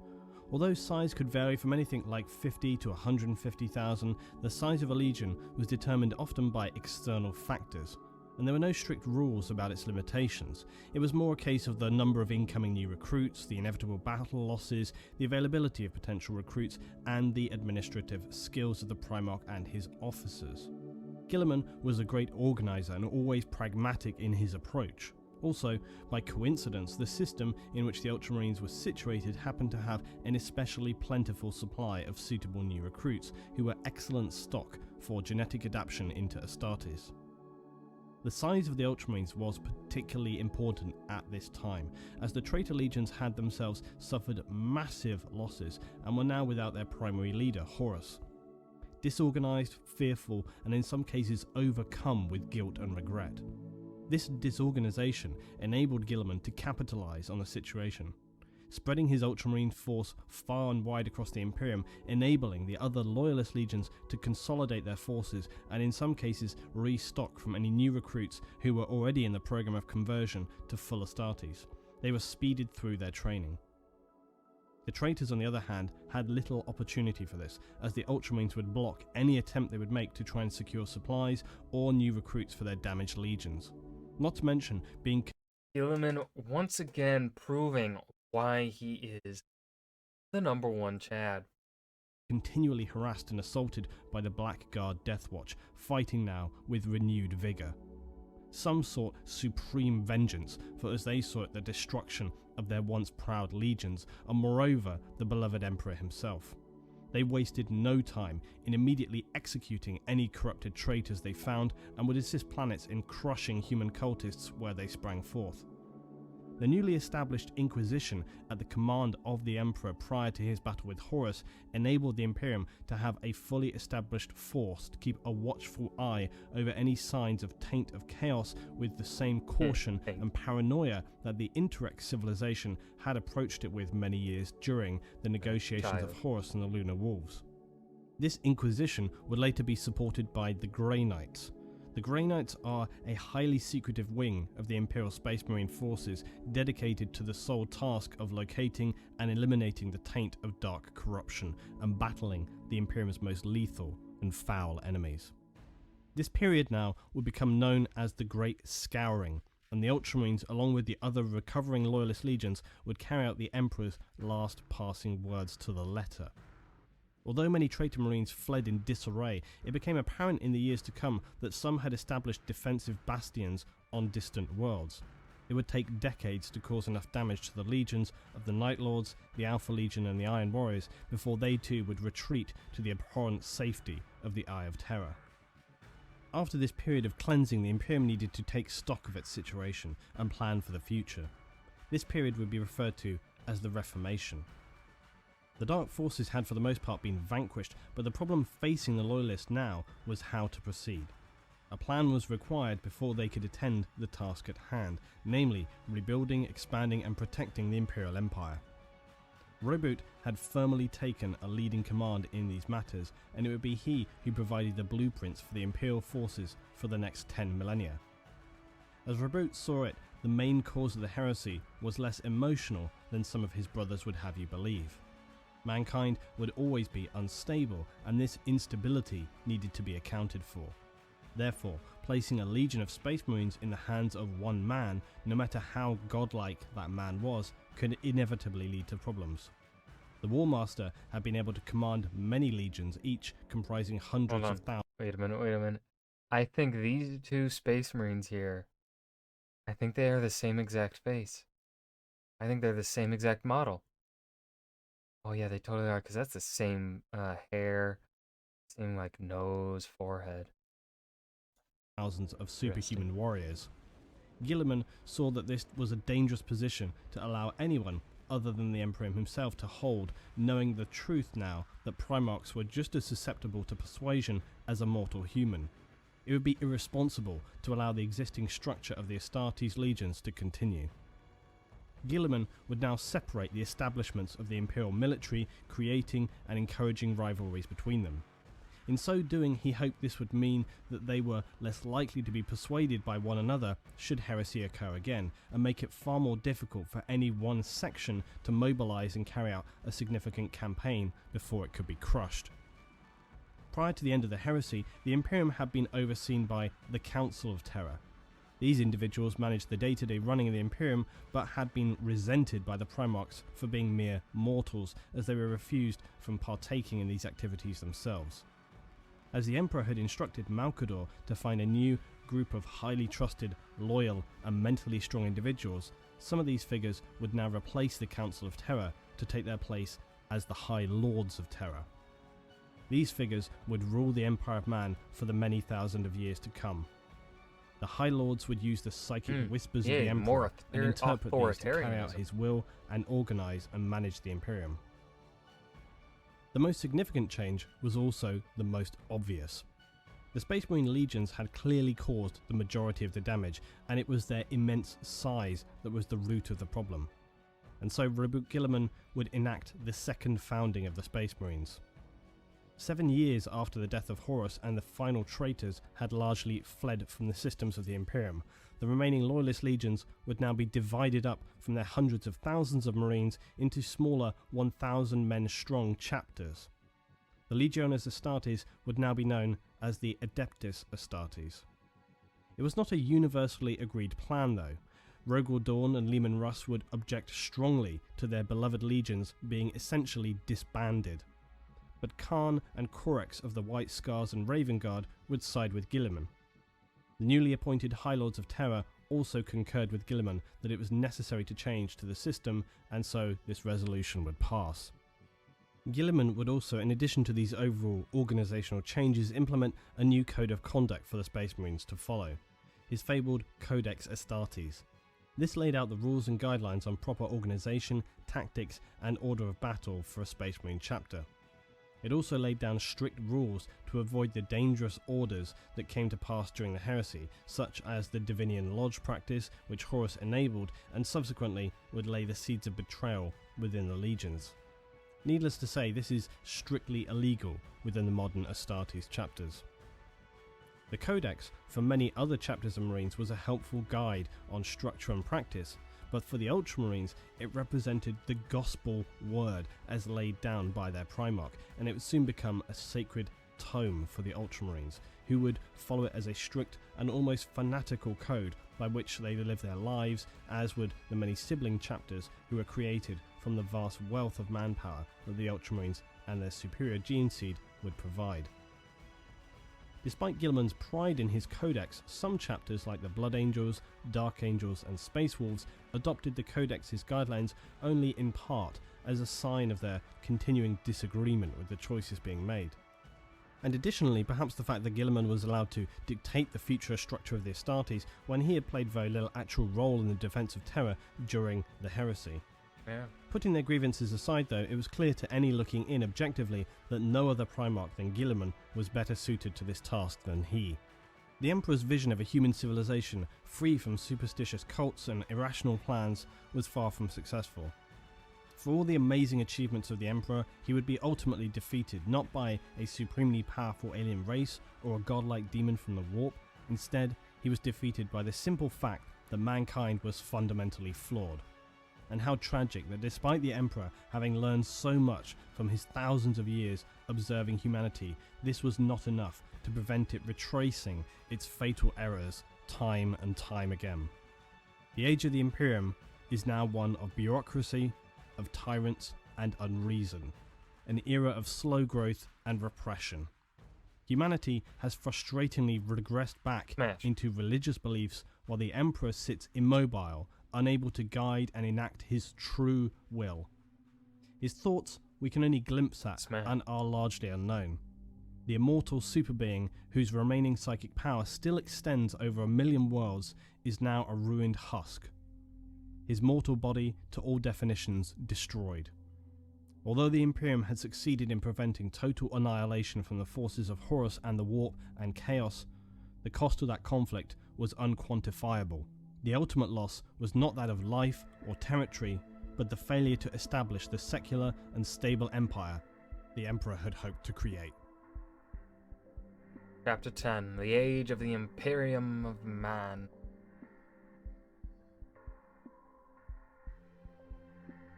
Although size could vary from anything like 50 to 150,000, the size of a legion was determined often by external factors, and there were no strict rules about its limitations. It was more a case of the number of incoming new recruits, the inevitable battle losses, the availability of potential recruits, and the administrative skills of the Primarch and his officers. Guilliman was a great organiser and always pragmatic in his approach. Also, by coincidence, the system in which the Ultramarines were situated happened to have an especially plentiful supply of suitable new recruits who were excellent stock for genetic adaptation into Astartes. The size of the Ultramarines was particularly important at this time, as the traitor legions had themselves suffered massive losses and were now without their primary leader, Horus. Disorganized, fearful, and in some cases overcome with guilt and regret. This disorganization enabled Guilliman to capitalize on the situation, spreading his Ultramarine force far and wide across the Imperium, enabling the other Loyalist legions to consolidate their forces and in some cases restock from any new recruits who were already in the program of conversion to full Astartes. They were speeded through their training. The traitors, on the other hand, had little opportunity for this, as the Ultramarines would block any attempt they would make to try and secure supplies or new recruits for their damaged legions. Not to mention being Guilliman once again proving why he is the number one Chad. continually harassed and assaulted by the Black Guard Death Watch, fighting now with renewed vigour. Some sought supreme vengeance, for as they saw it, the destruction of their once proud legions, and moreover the beloved Emperor himself. They wasted no time in immediately executing any corrupted traitors they found and would assist planets in crushing human cultists where they sprang forth. The newly established Inquisition at the command of the Emperor prior to his battle with Horus enabled the Imperium to have a fully established force to keep a watchful eye over any signs of taint of chaos with the same caution and paranoia that the Interrex civilization had approached it with many years during the negotiations of Horus and the Lunar Wolves. This Inquisition would later be supported by the Grey Knights. The Grey Knights are a highly secretive wing of the Imperial Space Marine forces dedicated to the sole task of locating and eliminating the taint of dark corruption and battling the Imperium's most lethal and foul enemies. This period now would become known as the Great Scouring, and the Ultramarines, along with the other recovering Loyalist legions, would carry out the Emperor's last passing words to the letter. Although many traitor marines fled in disarray, it became apparent in the years to come that some had established defensive bastions on distant worlds. It would take decades to cause enough damage to the legions of the Night Lords, the Alpha Legion and the Iron Warriors before they too would retreat to the abhorrent safety of the Eye of Terra. After this period of cleansing, the Imperium needed to take stock of its situation and plan for the future. This period would be referred to as the Reformation. The Dark Forces had for the most part been vanquished, but the problem facing the Loyalists now was how to proceed. A plan was required before they could attend the task at hand, namely rebuilding, expanding and protecting the Imperial Empire. Roboute had firmly taken a leading command in these matters, and it would be he who provided the blueprints for the Imperial forces for the next 10 millennia. As Roboute saw it, the main cause of the heresy was less emotional than some of his brothers would have you believe. Mankind would always be unstable, and this instability needed to be accounted for. Therefore, placing a legion of Space Marines in the hands of one man, no matter how godlike that man was, could inevitably lead to problems. The War Master had been able to command many legions, each comprising hundreds of thousands. Wait a minute. I think these two Space Marines here, I think they are the same exact face. I think they're the same exact model. Oh yeah, they totally are, because that's the same hair, same like nose, forehead. Thousands of superhuman warriors. Guilliman saw that this was a dangerous position to allow anyone other than the Emperor himself to hold, knowing the truth now that Primarchs were just as susceptible to persuasion as a mortal human. It would be irresponsible to allow the existing structure of the Astartes legions to continue. Guilliman would now separate the establishments of the Imperial military, creating and encouraging rivalries between them. In so doing, he hoped this would mean that they were less likely to be persuaded by one another should heresy occur again, and make it far more difficult for any one section to mobilize and carry out a significant campaign before it could be crushed. Prior to the end of the heresy, the Imperium had been overseen by the Council of Terra. These individuals managed the day-to-day running of the Imperium, but had been resented by the Primarchs for being mere mortals, as they were refused from partaking in these activities themselves. As the Emperor had instructed Malcador to find a new, group of highly trusted, loyal, and mentally strong individuals, some of these figures would now replace the Council of Terra to take their place as the High Lords of Terra. These figures would rule the Empire of Man for the many thousand of years to come. The High Lords would use the psychic whispers of the Emperor and interpret these to carry out his will and organize and manage the Imperium. The most significant change was also the most obvious. The Space Marine legions had clearly caused the majority of the damage, and it was their immense size that was the root of the problem. And so Reboot Guilliman would enact the second founding of the Space Marines. 7 years after the death of Horus and the final traitors had largely fled from the systems of the Imperium, the remaining Loyalist legions would now be divided up from their hundreds of thousands of Marines into smaller 1,000 men strong chapters. The Legiones Astartes would now be known as the Adeptus Astartes. It was not a universally agreed plan though. Rogel Dawn and Leman Russ would object strongly to their beloved legions being essentially disbanded. But Khan and Corex of the White Scars and Raven Guard would side with Guilliman. The newly appointed High Lords of Terra also concurred with Guilliman that it was necessary to change to the system, and so this resolution would pass. Guilliman would also, in addition to these overall organisational changes, implement a new code of conduct for the Space Marines to follow, his fabled Codex Astartes. This laid out the rules and guidelines on proper organisation, tactics and order of battle for a Space Marine chapter. It also laid down strict rules to avoid the dangerous orders that came to pass during the Heresy, such as the Divinian Lodge practice, which Horus enabled and subsequently would lay the seeds of betrayal within the legions. Needless to say, this is strictly illegal within the modern Astartes chapters. The Codex for many other chapters of Marines was a helpful guide on structure and practice, but for the Ultramarines it represented the gospel word as laid down by their Primarch, and it would soon become a sacred tome for the Ultramarines, who would follow it as a strict and almost fanatical code by which they live their lives, as would the many sibling chapters who were created from the vast wealth of manpower that the Ultramarines and their superior gene seed would provide. Despite Guilliman's pride in his codex, some chapters like the Blood Angels, Dark Angels and Space Wolves adopted the codex's guidelines only in part as a sign of their continuing disagreement with the choices being made. And additionally, perhaps the fact that Guilliman was allowed to dictate the future structure of the Astartes when he had played very little actual role in the defence of Terra during the Heresy. Yeah. Putting their grievances aside though, it was clear to any looking in objectively that no other Primarch than Guilliman was better suited to this task than he. The Emperor's vision of a human civilization free from superstitious cults and irrational plans was far from successful. For all the amazing achievements of the Emperor, he would be ultimately defeated not by a supremely powerful alien race or a godlike demon from the warp. Instead, he was defeated by the simple fact that mankind was fundamentally flawed. And how tragic that despite the Emperor having learned so much from his thousands of years observing humanity, this was not enough to prevent it retracing its fatal errors time and time again. The age of the Imperium is now one of bureaucracy, of tyrants and unreason, an era of slow growth and repression. Humanity has frustratingly regressed back into religious beliefs while the Emperor sits immobile, unable to guide and enact his true will. His thoughts we can only glimpse at and are largely unknown. The immortal superbeing, whose remaining psychic power still extends over 1 million worlds, is now a ruined husk. His mortal body, to all definitions, destroyed. Although the Imperium had succeeded in preventing total annihilation from the forces of Horus and the Warp and Chaos, the cost of that conflict was unquantifiable. The ultimate loss was not that of life or territory, but the failure to establish the secular and stable empire the Emperor had hoped to create. Chapter 10, The Age of the Imperium of Man.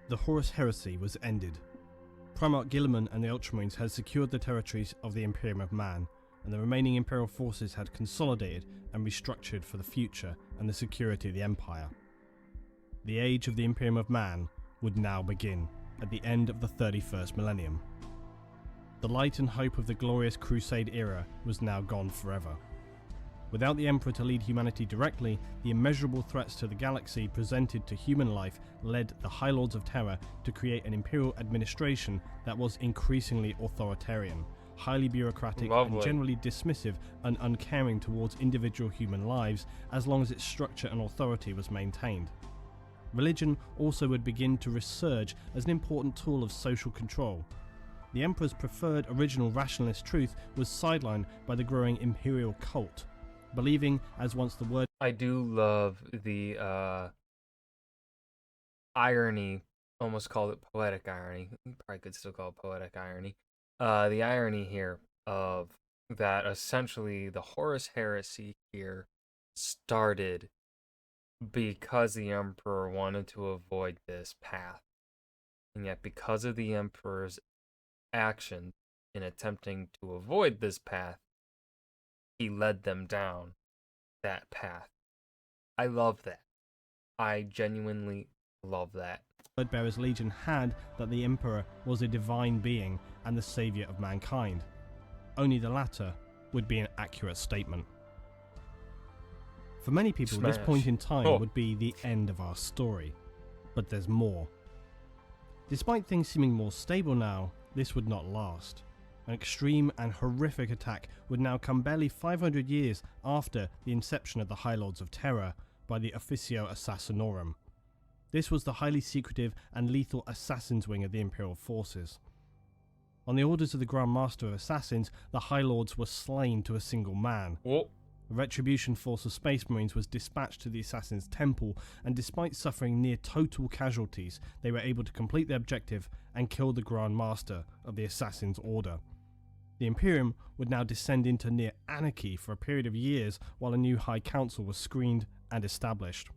The Horus Heresy was ended. Primarch Guilliman and the Ultramarines had secured the territories of the Imperium of Man, and the remaining Imperial forces had consolidated and restructured for the future and the security of the Empire. The age of the Imperium of Man would now begin, at the end of the 31st millennium. The light and hope of the glorious Crusade era was now gone forever. Without the Emperor to lead humanity directly, the immeasurable threats to the galaxy presented to human life led the High Lords of Terra to create an imperial administration that was increasingly authoritarian, highly bureaucratic, and generally dismissive and uncaring towards individual human lives as long as its structure and authority was maintained. Religion also would begin to resurge as an important tool of social control. The Emperor's preferred original rationalist truth was sidelined by the growing imperial cult, believing, as once the word... I do love the irony, almost call it poetic irony, probably could still call it poetic irony, the irony here of that essentially the Horus Heresy here started because the Emperor wanted to avoid this path. And yet because of the Emperor's action in attempting to avoid this path, he led them down that path. I love that. I genuinely love that. Wordbearer's Legion had that the Emperor was a divine being and the saviour of mankind. Only the latter would be an accurate statement. For many people, this point in time would be the end of our story. But there's more. Despite things seeming more stable now, this would not last. An extreme and horrific attack would now come barely 500 years after the inception of the High Lords of Terra by the Officio Assassinorum. This was the highly secretive and lethal assassins wing of the Imperial forces. On the orders of the Grand Master of Assassins, the High Lords were slain to a single man. Whoa. A retribution force of Space Marines was dispatched to the Assassin's Temple, and despite suffering near total casualties, they were able to complete their objective and kill the Grand Master of the Assassin's Order. The Imperium would now descend into near anarchy for a period of years while a new High Council was screened and established.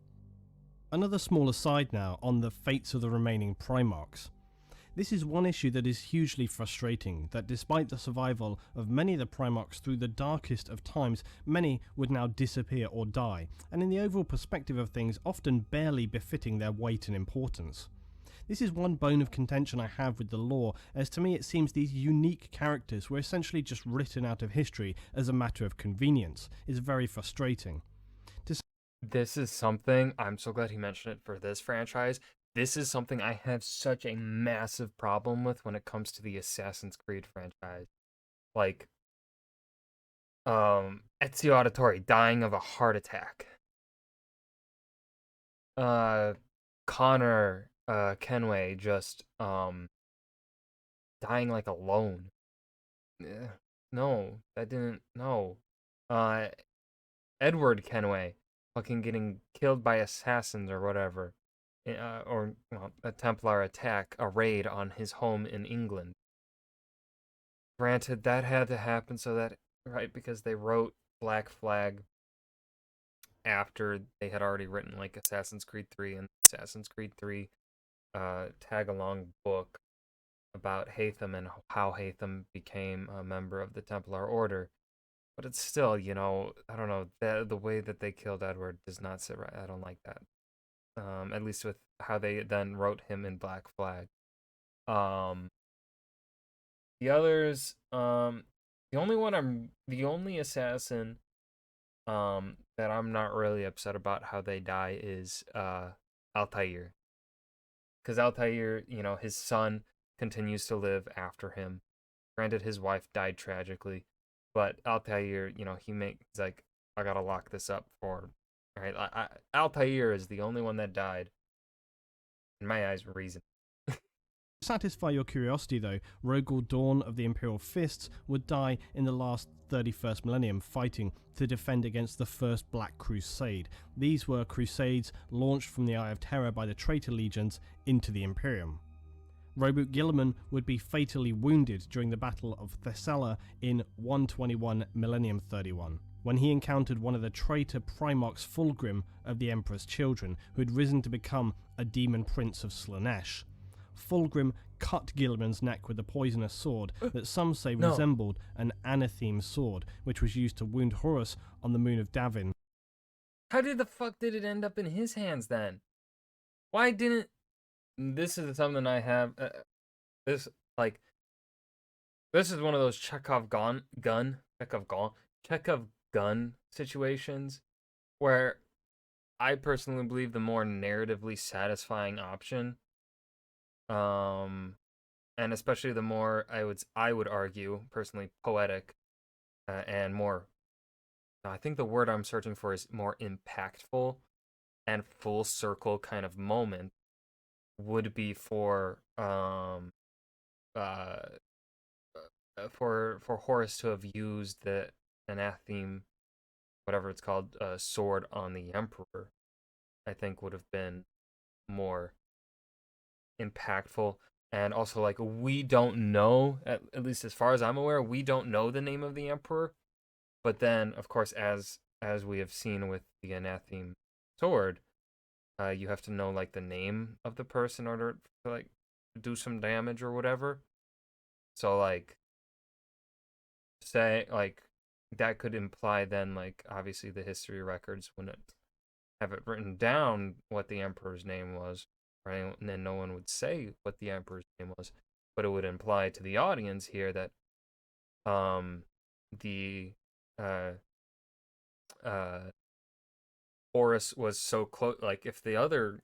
Another small aside now on the fates of the remaining Primarchs. This is one issue that is hugely frustrating, that despite the survival of many of the Primarchs through the darkest of times, many would now disappear or die, and in the overall perspective of things, often barely befitting their weight and importance. This is one bone of contention I have with the lore, as to me it seems these unique characters were essentially just written out of history as a matter of convenience. It's very frustrating. This is something, I'm so glad he mentioned it for this franchise. This is something I have such a massive problem with when it comes to the Assassin's Creed franchise. Like, Ezio Auditore dying of a heart attack. Connor Kenway just dying like alone. No, that didn't. No. Edward Kenway fucking getting killed by assassins or whatever. Or a Templar attack, a raid on his home in England. Granted, that had to happen so that, right, because they wrote Black Flag after they had already written like Assassin's Creed 3 and Assassin's Creed 3 tag-along book about Haytham and how Haytham became a member of the Templar Order. But it's still, you know, I don't know, the way that they killed Edward does not sit right. I don't like that. At least with how they then wrote him in Black Flag. The others, the only assassin that I'm not really upset about how they die is Altair. Because Altair, you know, his son continues to live after him. Granted, his wife died tragically, but Altair, you know, he's like, I gotta lock this up for, right? Altair is the only one that died. In my eyes, reason. To satisfy your curiosity though, Rogel Dawn of the Imperial Fists would die in the last 31st millennium fighting to defend against the First Black Crusade. These were crusades launched from the Eye of Terror by the traitor legions into the Imperium. Robert Gilliman would be fatally wounded during the Battle of Thessala in 121 Millennium 31, when he encountered one of the traitor Primarchs Fulgrim of the Emperor's Children, who had risen to become a demon prince of Slaanesh. Fulgrim cut Gilliman's neck with a poisonous sword that some say resembled an anatheme sword, which was used to wound Horus on the moon of Davin. How did the fuck did it end up in his hands then? Why didn't... This is something I have... This is one of those Chekhov gun situations, where I personally believe the more narratively satisfying option, and especially the more I would argue personally poetic, and more. I think the word I'm searching for is more impactful and full circle kind of moment would be uh for Horus to have used the anatheme, whatever it's called, sword on the Emperor. I think would have been more impactful. And also, like, we don't know, at least as far as I'm aware, we don't know the name of the Emperor. But then, of course, as we have seen with the anatheme sword, you have to know like the name of the person in order to like do some damage or whatever. So like, say like that could imply then like obviously the history records wouldn't have it written down what the emperor's name was, right? And then no one would say what the emperor's name was, but it would imply to the audience here that the uh Horus was so close. Like if the other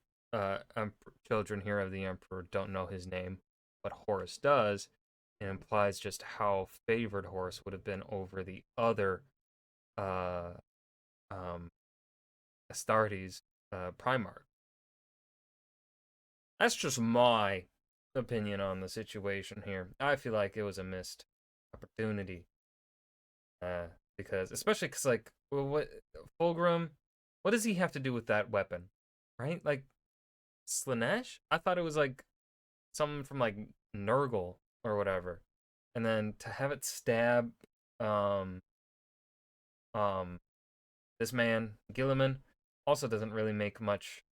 children here of the emperor don't know his name, but Horus does, it implies just how favored Horus would have been over the other uh, um, Astartes Primarch. That's just my opinion on the situation here. I feel like it was a missed opportunity, because especially because like, well, what Fulgrim, what does he have to do with that weapon, right? Like Slanesh? I thought it was like something from like Nurgle or whatever, and then to have it stab um um this man Gilliman also doesn't really make much.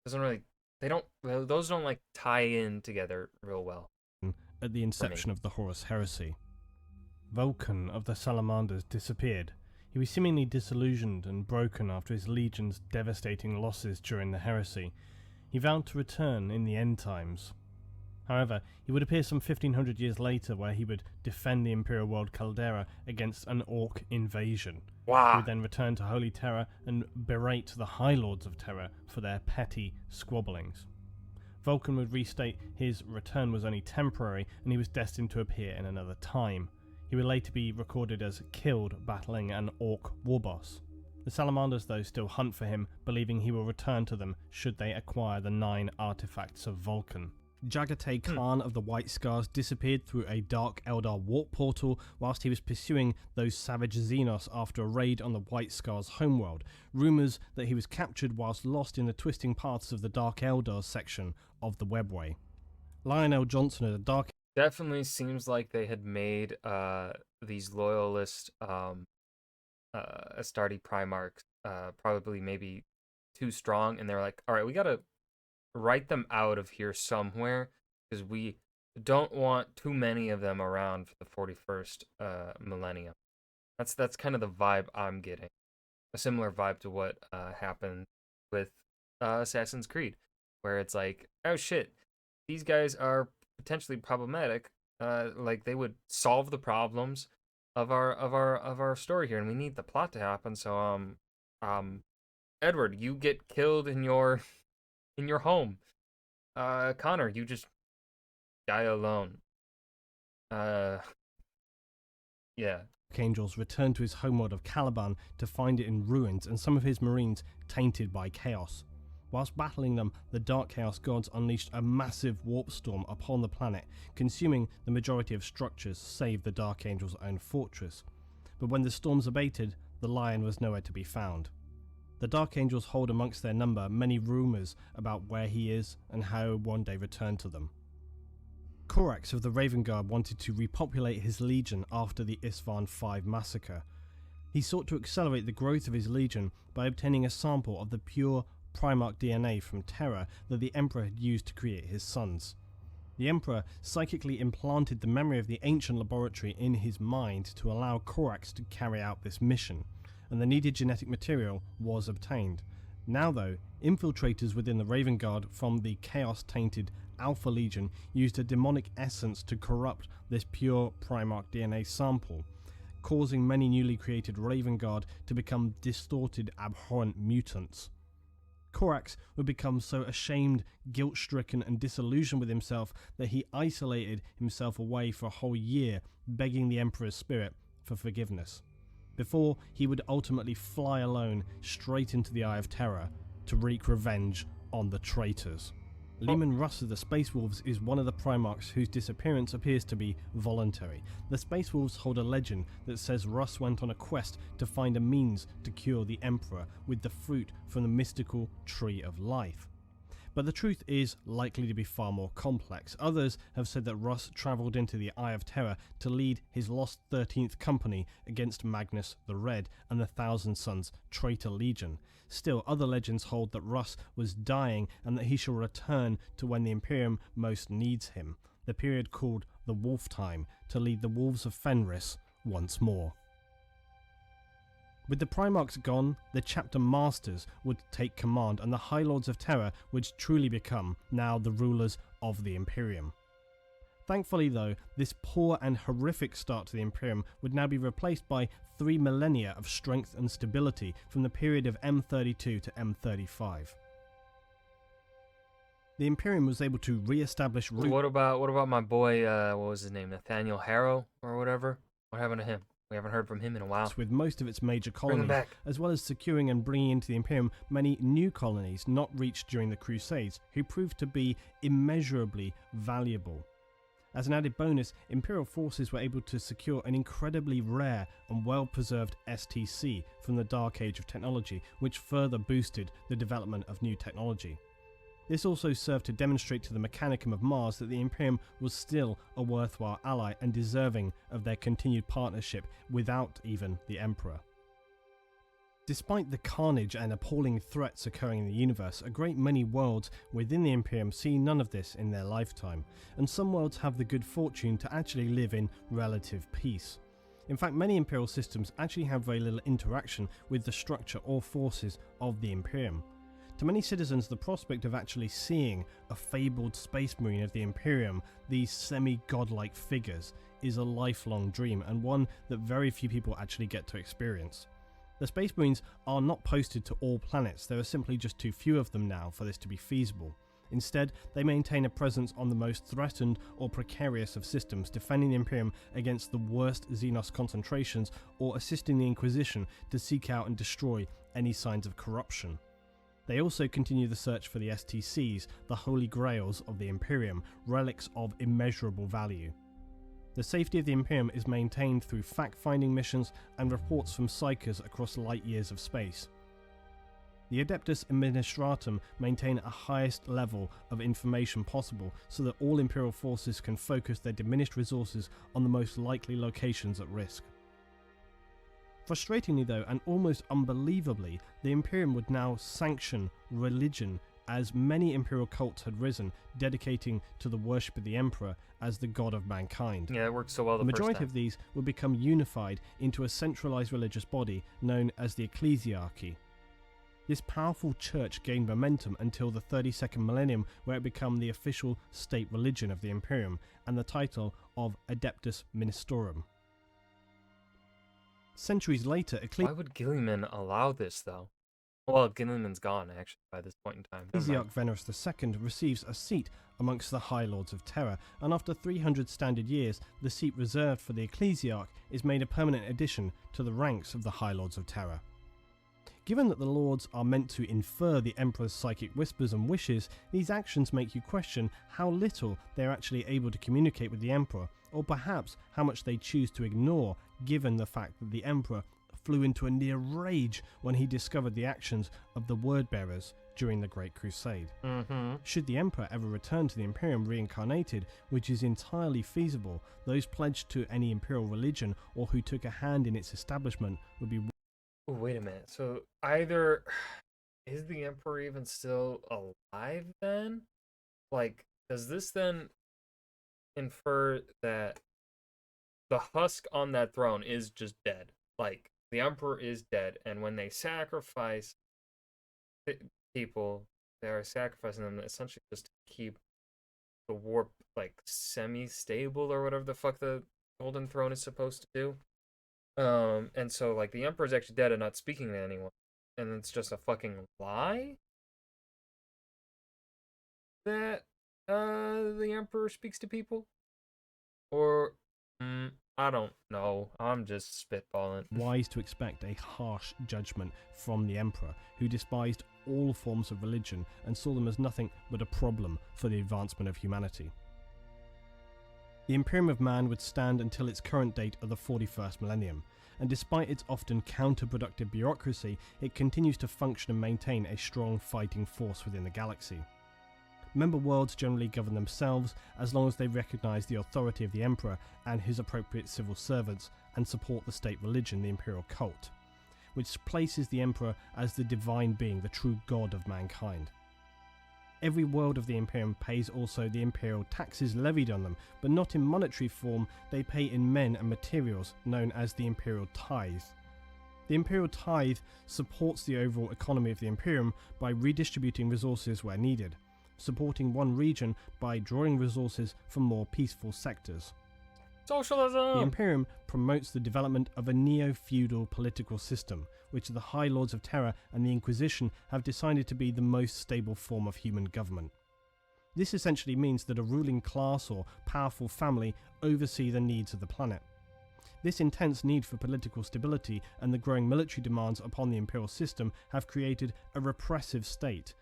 Doesn't really. They don't. Those don't like tie in together real well. At the inception of the Horus Heresy, Vulcan of the Salamanders disappeared. He was seemingly disillusioned and broken after his legion's devastating losses during the Heresy. He vowed to return in the end times. However, he would appear some 1500 years later where he would defend the Imperial world Caldera against an Orc invasion. Wow. He would then return to Holy Terra and berate the High Lords of Terra for their petty squabblings. Vulcan would restate his return was only temporary and he was destined to appear in another time. He would later be recorded as killed battling an Orc warboss. The Salamanders though still hunt for him, believing he will return to them should they acquire the 9 artifacts of Vulcan. Jagate Khan of the White Scars disappeared through a Dark Eldar warp portal whilst he was pursuing those savage Xenos after a raid on the White Scars' homeworld. Rumours that he was captured whilst lost in the twisting paths of the Dark Eldar section of the Webway. Lionel Johnson of the Dark Definitely seems like they had made these loyalist Astarte Primarchs probably maybe too strong, and they're like, all right, we gotta write them out of here somewhere because we don't want too many of them around for the 41st millennium. That's kind of the vibe I'm getting. A similar vibe to what happened with Assassin's Creed, where it's like, oh shit, these guys are potentially problematic. Like they would solve the problems of our story here, and we need the plot to happen. So Edward, you get killed in your home. Connor, you just die alone. Yeah. Archangels returned to his homeworld of Caliban to find it in ruins and some of his marines tainted by chaos. Whilst battling them, the Dark Chaos gods unleashed a massive warp storm upon the planet, consuming the majority of structures save the Dark Angel's own fortress. But when the storms abated, the lion was nowhere to be found. The Dark Angels hold amongst their number many rumours about where he is and how one day return to them. Corax of the Raven Guard wanted to repopulate his legion after the Istvaan V massacre. He sought to accelerate the growth of his legion by obtaining a sample of the pure Primarch DNA from Terra that the Emperor had used to create his sons. The Emperor psychically implanted the memory of the ancient laboratory in his mind to allow Corax to carry out this mission, and the needed genetic material was obtained. Now though, infiltrators within the Raven Guard from the chaos-tainted Alpha Legion used a demonic essence to corrupt this pure Primarch DNA sample. causing many newly created Raven Guard to become distorted, abhorrent mutants. Corax would become so ashamed, guilt-stricken and disillusioned with himself that he isolated himself away for a whole year, begging the Emperor's spirit for forgiveness, before he would ultimately fly alone straight into the Eye of Terror to wreak revenge on the traitors. Leman Russ of the Space Wolves is one of the Primarchs whose disappearance appears to be voluntary. The Space Wolves hold a legend that says Russ went on a quest to find a means to cure the Emperor with the fruit from the mystical Tree of Life. But the truth is likely to be far more complex. Others have said that Russ travelled into the Eye of Terror to lead his lost 13th Company against Magnus the Red and the Thousand Sons Traitor Legion. Still, other legends hold that Russ was dying and that he shall return to when the Imperium most needs him, the period called the Wolf Time, to lead the Wolves of Fenris once more. With the Primarchs gone, the Chapter Masters would take command and the High Lords of Terror would truly become now the rulers of the Imperium. Thankfully though, this poor and horrific start to the Imperium would now be replaced by 3 millennia of strength and stability from the period of M32 to M35. The Imperium was able to re-establish What about my boy, what was his name, Nathaniel Harrow or whatever? What happened to him? We haven't heard from him in a while. With most of its major Bring him colonies, back. as well as securing and bringing into the Imperium many new colonies not reached during the Crusades, who proved to be immeasurably valuable. As an added bonus, Imperial forces were able to secure an incredibly rare and well-preserved STC from the Dark Age of technology, which further boosted the development of new technology. This also served to demonstrate to the Mechanicum of Mars that the Imperium was still a worthwhile ally and deserving of their continued partnership without even the Emperor. Despite the carnage and appalling threats occurring in the universe, a great many worlds within the Imperium see none of this in their lifetime, and some worlds have the good fortune to actually live in relative peace. In fact, many Imperial systems actually have very little interaction with the structure or forces of the Imperium. To many citizens, the prospect of actually seeing a fabled space marine of the Imperium, these semi-godlike figures, is a lifelong dream and one that very few people actually get to experience. The Space Marines are not posted to all planets, there are simply just too few of them now for this to be feasible. Instead, they maintain a presence on the most threatened or precarious of systems, defending the Imperium against the worst Xenos concentrations or assisting the Inquisition to seek out and destroy any signs of corruption. They also continue the search for the STCs, the holy grails of the Imperium, relics of immeasurable value. The safety of the Imperium is maintained through fact-finding missions and reports from psychers across light years of space. The Adeptus Administratum maintain a highest level of information possible so that all Imperial forces can focus their diminished resources on the most likely locations at risk. Frustratingly though, and almost unbelievably, the Imperium would now sanction religion, as many Imperial cults had risen, dedicating to the worship of the Emperor as the god of mankind. Yeah, it worked so well The the first majority time. of these would become unified into a centralized religious body known as the Ecclesiarchy. This powerful church gained momentum until the 32nd millennium, where it became the official state religion of the Imperium and the title of Adeptus Ministorum. Centuries later, Why would Gilliman allow this, though? Well, Gilliman's gone, actually, by this point in time. Never mind. Ecclesiarch Venerus II receives a seat amongst the High Lords of Terra, and after 300 standard years, the seat reserved for the Ecclesiarch is made a permanent addition to the ranks of the High Lords of Terra. Given that the Lords are meant to infer the Emperor's psychic whispers and wishes, these actions make you question how little they are actually able to communicate with the Emperor, or perhaps how much they choose to ignore, given the fact that the Emperor flew into a near rage when he discovered the actions of the Word-Bearers during the Great Crusade. Should the Emperor ever return to the Imperium reincarnated, which is entirely feasible, those pledged to any Imperial religion or who took a hand in its establishment would be... Ooh, wait a minute. So either is the Emperor even still alive then? Like, does this then infer that the husk on that throne is just dead? Like, the Emperor is dead, and when they sacrifice people, they are sacrificing them essentially just to keep the warp, like, semi-stable or whatever the fuck the Golden Throne is supposed to do. And so like the Emperor's actually dead and not speaking to anyone, and it's just a fucking lie that the Emperor speaks to people, or I don't know. I'm just spitballing. Wise to expect a harsh judgment from the Emperor, who despised all forms of religion and saw them as nothing but a problem for the advancement of humanity. The Imperium of Man would stand until its current date of the 41st millennium, and despite its often counterproductive bureaucracy, it continues to function and maintain a strong fighting force within the galaxy. Member worlds generally govern themselves as long as they recognise the authority of the Emperor and his appropriate civil servants and support the state religion, the Imperial cult, which places the Emperor as the divine being, the true god of mankind. Every world of the Imperium pays also the imperial taxes levied on them, but not in monetary form. They pay in men and materials, known as the imperial tithe. The imperial tithe supports the overall economy of the Imperium by redistributing resources where needed, supporting one region by drawing resources from more peaceful sectors. Socialism! The Imperium promotes the development of a neo-feudal political system, which the High Lords of Terra and the Inquisition have decided to be the most stable form of human government. This essentially means that a ruling class or powerful family oversee the needs of the planet. This intense need for political stability and the growing military demands upon the imperial system have created a repressive state,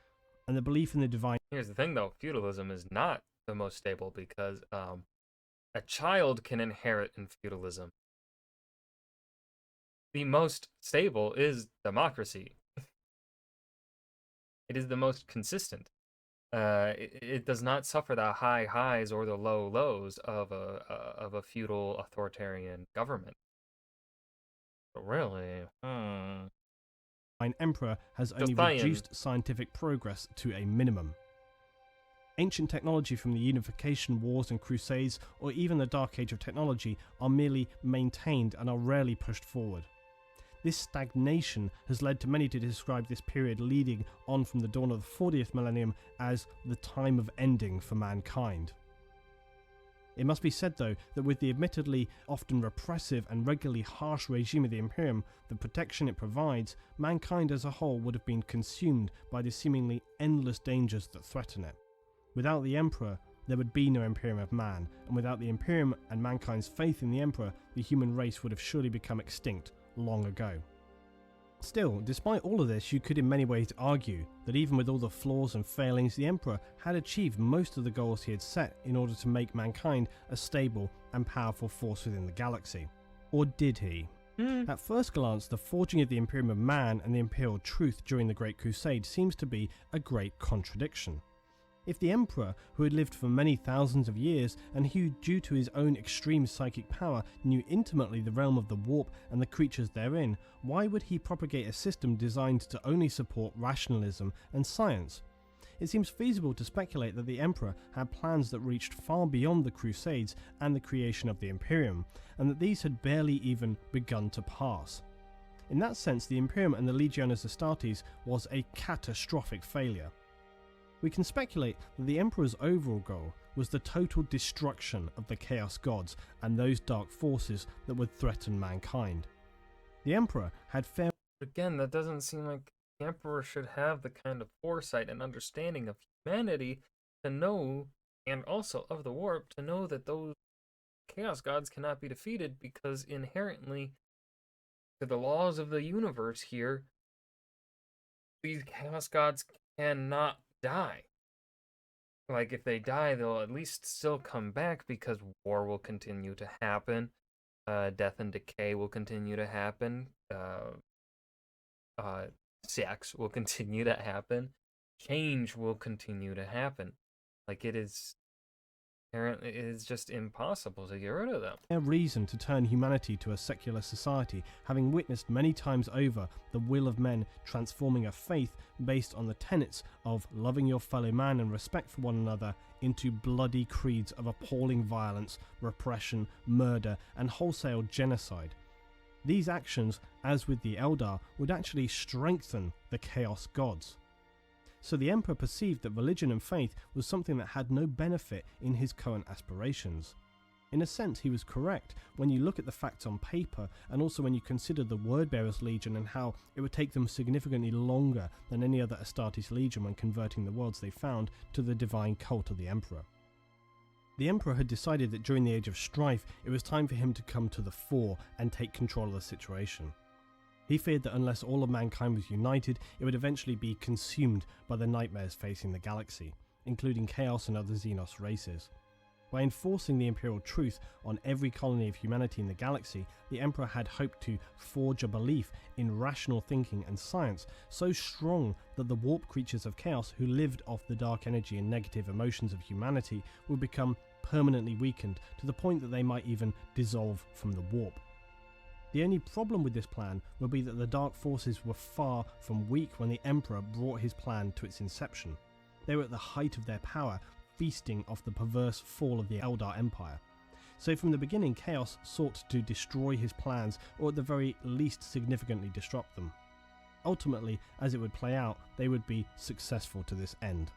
and the belief in the divine... Here's the thing though, feudalism is not the most stable because a child can inherit in feudalism. The most stable is democracy. It is the most consistent. It does not suffer the high highs or the low lows of a feudal authoritarian government. But really, Emperor has only reduced scientific progress to a minimum. Ancient technology from the Unification Wars and Crusades, or even the Dark Age of technology, are merely maintained and are rarely pushed forward. This stagnation has led to many to describe this period leading on from the dawn of the 40th millennium as the time of ending for mankind. It must be said though that with the admittedly often repressive and regularly harsh regime of the Imperium, the protection it provides, mankind as a whole would have been consumed by the seemingly endless dangers that threaten it. Without the Emperor, there would be no Imperium of Man, and without the Imperium and mankind's faith in the Emperor, the human race would have surely become extinct long ago. Still, despite all of this, you could in many ways argue that even with all the flaws and failings, the Emperor had achieved most of the goals he had set in order to make mankind a stable and powerful force within the galaxy. Or did he? At first glance, the forging of the Imperium of Man and the Imperial Truth during the Great Crusade seems to be a great contradiction. If the Emperor, who had lived for many thousands of years and who, due to his own extreme psychic power, knew intimately the realm of the warp and the creatures therein, why would he propagate a system designed to only support rationalism and science? It seems feasible to speculate that the Emperor had plans that reached far beyond the Crusades and the creation of the Imperium, and that these had barely even begun to pass. In that sense, the Imperium and the Legiones Astartes was a catastrophic failure. We can speculate that the Emperor's overall goal was the total destruction of the Chaos Gods and those dark forces that would threaten mankind. The Emperor had failed... Again, that doesn't seem like the Emperor should have the kind of foresight and understanding of humanity to know, and also of the warp, to know that those Chaos Gods cannot be defeated because inherently, to the laws of the universe here, these Chaos Gods cannot die. Like, if they die, they'll at least still come back because war will continue to happen, death and decay will continue to happen, sex will continue to happen, change will continue to happen. Like, it is just impossible to get rid of them. A reason to turn humanity to a secular society, having witnessed many times over the will of men transforming a faith based on the tenets of loving your fellow man and respect for one another into bloody creeds of appalling violence, repression, murder, and wholesale genocide. These actions, as with the Eldar, would actually strengthen the Chaos Gods. So the Emperor perceived that religion and faith was something that had no benefit in his current aspirations. In a sense, he was correct when you look at the facts on paper, and also when you consider the Wordbearers Legion and how it would take them significantly longer than any other Astartes Legion when converting the worlds they found to the divine cult of the Emperor. The Emperor had decided that during the Age of Strife, it was time for him to come to the fore and take control of the situation. He feared that unless all of mankind was united, it would eventually be consumed by the nightmares facing the galaxy, including Chaos and other Xenos races. By enforcing the imperial truth on every colony of humanity in the galaxy, the Emperor had hoped to forge a belief in rational thinking and science so strong that the warp creatures of chaos who lived off the dark energy and negative emotions of humanity would become permanently weakened to the point that they might even dissolve from the warp. The only problem with this plan would be that the dark forces were far from weak when the Emperor brought his plan to its inception. They were at the height of their power, feasting off the perverse fall of the Eldar Empire. So from the beginning, Chaos sought to destroy his plans, or at the very least significantly disrupt them. Ultimately, as it would play out, they would be successful to this end.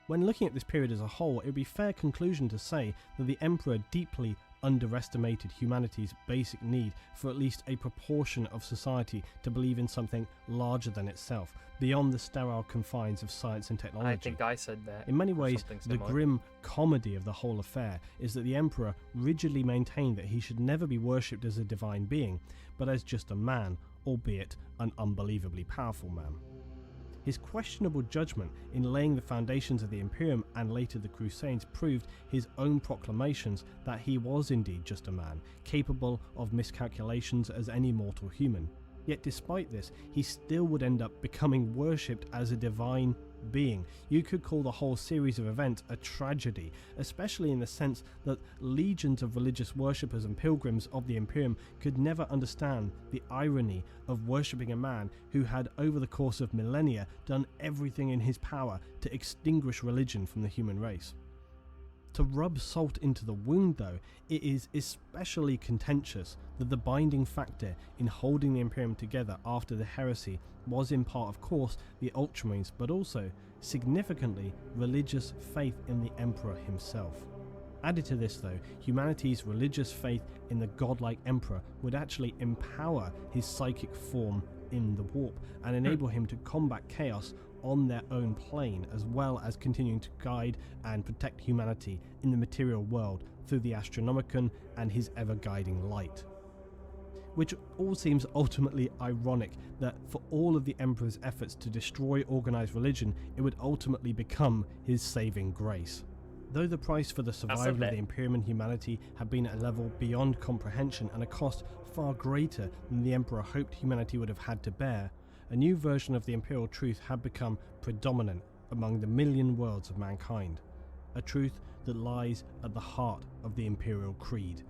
When looking at this period as a whole, it would be a fair conclusion to say that the Emperor deeply underestimated humanity's basic need for at least a proportion of society to believe in something larger than itself, beyond the sterile confines of science and technology. I think I said that. In many ways, the grim comedy of the whole affair is that the Emperor rigidly maintained that he should never be worshipped as a divine being, but as just a man, albeit an unbelievably powerful man. His questionable judgment in laying the foundations of the Imperium and later the Crusades proved his own proclamations that he was indeed just a man, capable of miscalculations as any mortal human. Yet despite this, he still would end up becoming worshipped as a divine being. You could call the whole series of events a tragedy, especially in the sense that legions of religious worshippers and pilgrims of the Imperium could never understand the irony of worshipping a man who had, over the course of millennia, done everything in his power to extinguish religion from the human race. To rub salt into the wound, though, it is especially contentious that the binding factor in holding the Imperium together after the Heresy was in part, of course, the Ultramarines, but also, significantly, religious faith in the Emperor himself. Added to this, though, humanity's religious faith in the godlike Emperor would actually empower his psychic form in the warp and enable him to combat chaos on their own plane, as well as continuing to guide and protect humanity in the material world through the Astronomicon and his ever-guiding light. Which all seems ultimately ironic that for all of the Emperor's efforts to destroy organised religion, it would ultimately become his saving grace. Though the price for the survival of the Imperium and humanity had been at a level beyond comprehension and a cost far greater than the Emperor hoped humanity would have had to bear, a new version of the imperial truth had become predominant among the million worlds of mankind. A truth that lies at the heart of the imperial creed.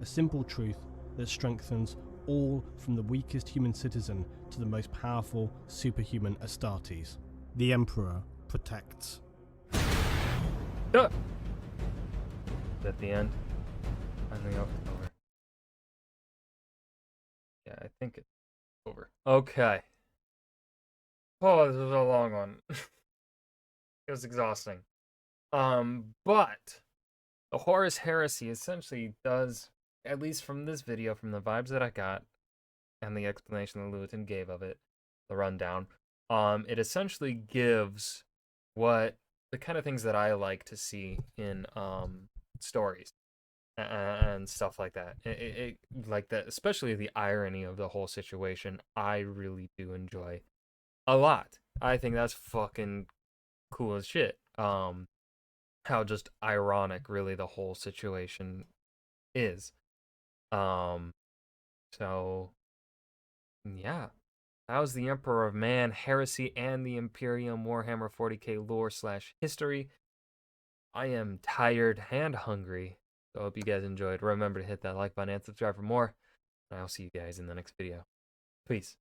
A simple truth that strengthens all from the weakest human citizen to the most powerful superhuman Astartes. The Emperor protects. At the end. Finally over. Yeah, I think it's over. Okay. Oh, this was a long one. It was exhausting. But the Horus Heresy essentially does, at least from this video, from the vibes that I got, and the explanation that Lewitton gave of it, the rundown, it essentially gives what the kind of things that I like to see in stories and stuff like that. It like that, especially the irony of the whole situation. I really do enjoy a lot. I think that's fucking cool as shit. How just ironic really the whole situation is. So yeah. That was the Emperor of Man, Heresy, and the Imperium Warhammer 40k lore/history. I am tired and hungry, so I hope you guys enjoyed. Remember to hit that like button and subscribe for more, and I'll see you guys in the next video. Peace.